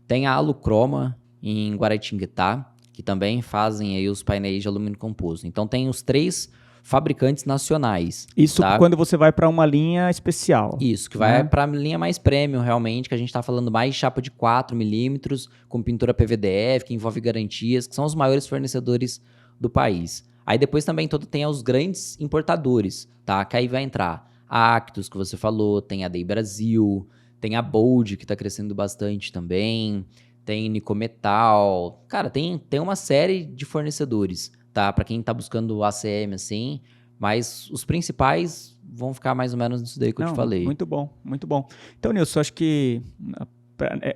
Tem a Alucroma, em Guaratinguetá, que também fazem aí os painéis de alumínio composto. Então tem os 3 fabricantes nacionais. Isso quando você vai para uma linha especial. Isso, que vai para a linha mais premium realmente, que a gente está falando mais chapa de 4 milímetros, com pintura PVDF, que envolve garantias, que são os maiores fornecedores do país. Aí depois também tem os grandes importadores, tá? Que aí vai entrar a Actus, que você falou, tem a Day Brasil, tem a Bold, que está crescendo bastante também, tem Nicometal. Cara, tem uma série de fornecedores, tá? Para quem tá buscando ACM, assim, mas os principais vão ficar mais ou menos nisso daí que eu te falei. Muito bom, muito bom. Então, Nilson, acho que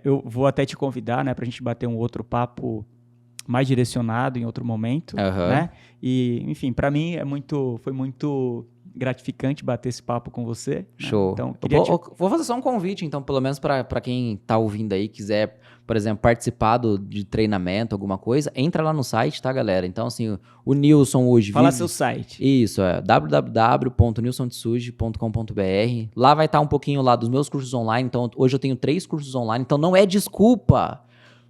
eu vou até te convidar, né, pra gente bater um outro papo mais direcionado em outro momento, né? E, enfim, para mim foi muito gratificante bater esse papo com você. Show. Né? Então, vou fazer só um convite, então, pelo menos para quem tá ouvindo aí, quiser, por exemplo, participar de treinamento, alguma coisa, entra lá no site, tá, galera? Então, assim, o Nilson hoje... Fala seu site. Isso, www.nilsontsuji.com.br. Lá vai estar um pouquinho lá dos meus cursos online. Então, hoje eu tenho 3 cursos online, então não é desculpa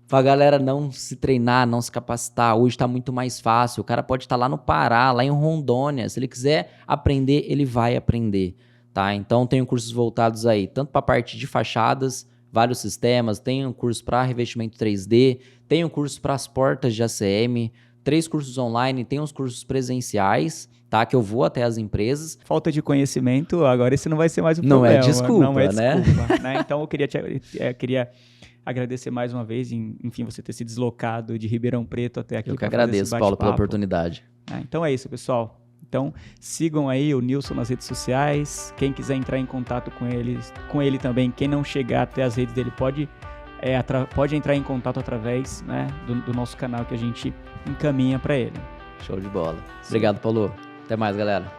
pra galera não se treinar, não se capacitar. Hoje tá muito mais fácil. O cara pode estar lá no Pará, lá em Rondônia. Se ele quiser aprender, ele vai aprender, tá? Então, tenho cursos voltados aí, tanto para a parte de fachadas, vários sistemas, tenho curso para revestimento 3D, tenho curso para as portas de ACM, 3 cursos online, tenho os cursos presenciais, tá? Que eu vou até as empresas. Falta de conhecimento, agora esse não vai ser mais um problema. Não é desculpa, né? Então, eu queria agradecer mais uma vez, enfim, você ter se deslocado de Ribeirão Preto até aqui. Eu que agradeço, Paulo, pela oportunidade. Então é isso, pessoal. Então, sigam aí o Nilson nas redes sociais. Quem quiser entrar em contato com ele também, quem não chegar até as redes dele, pode entrar em contato através, né, do nosso canal que a gente encaminha para ele. Show de bola. Obrigado, Paulo. Até mais, galera.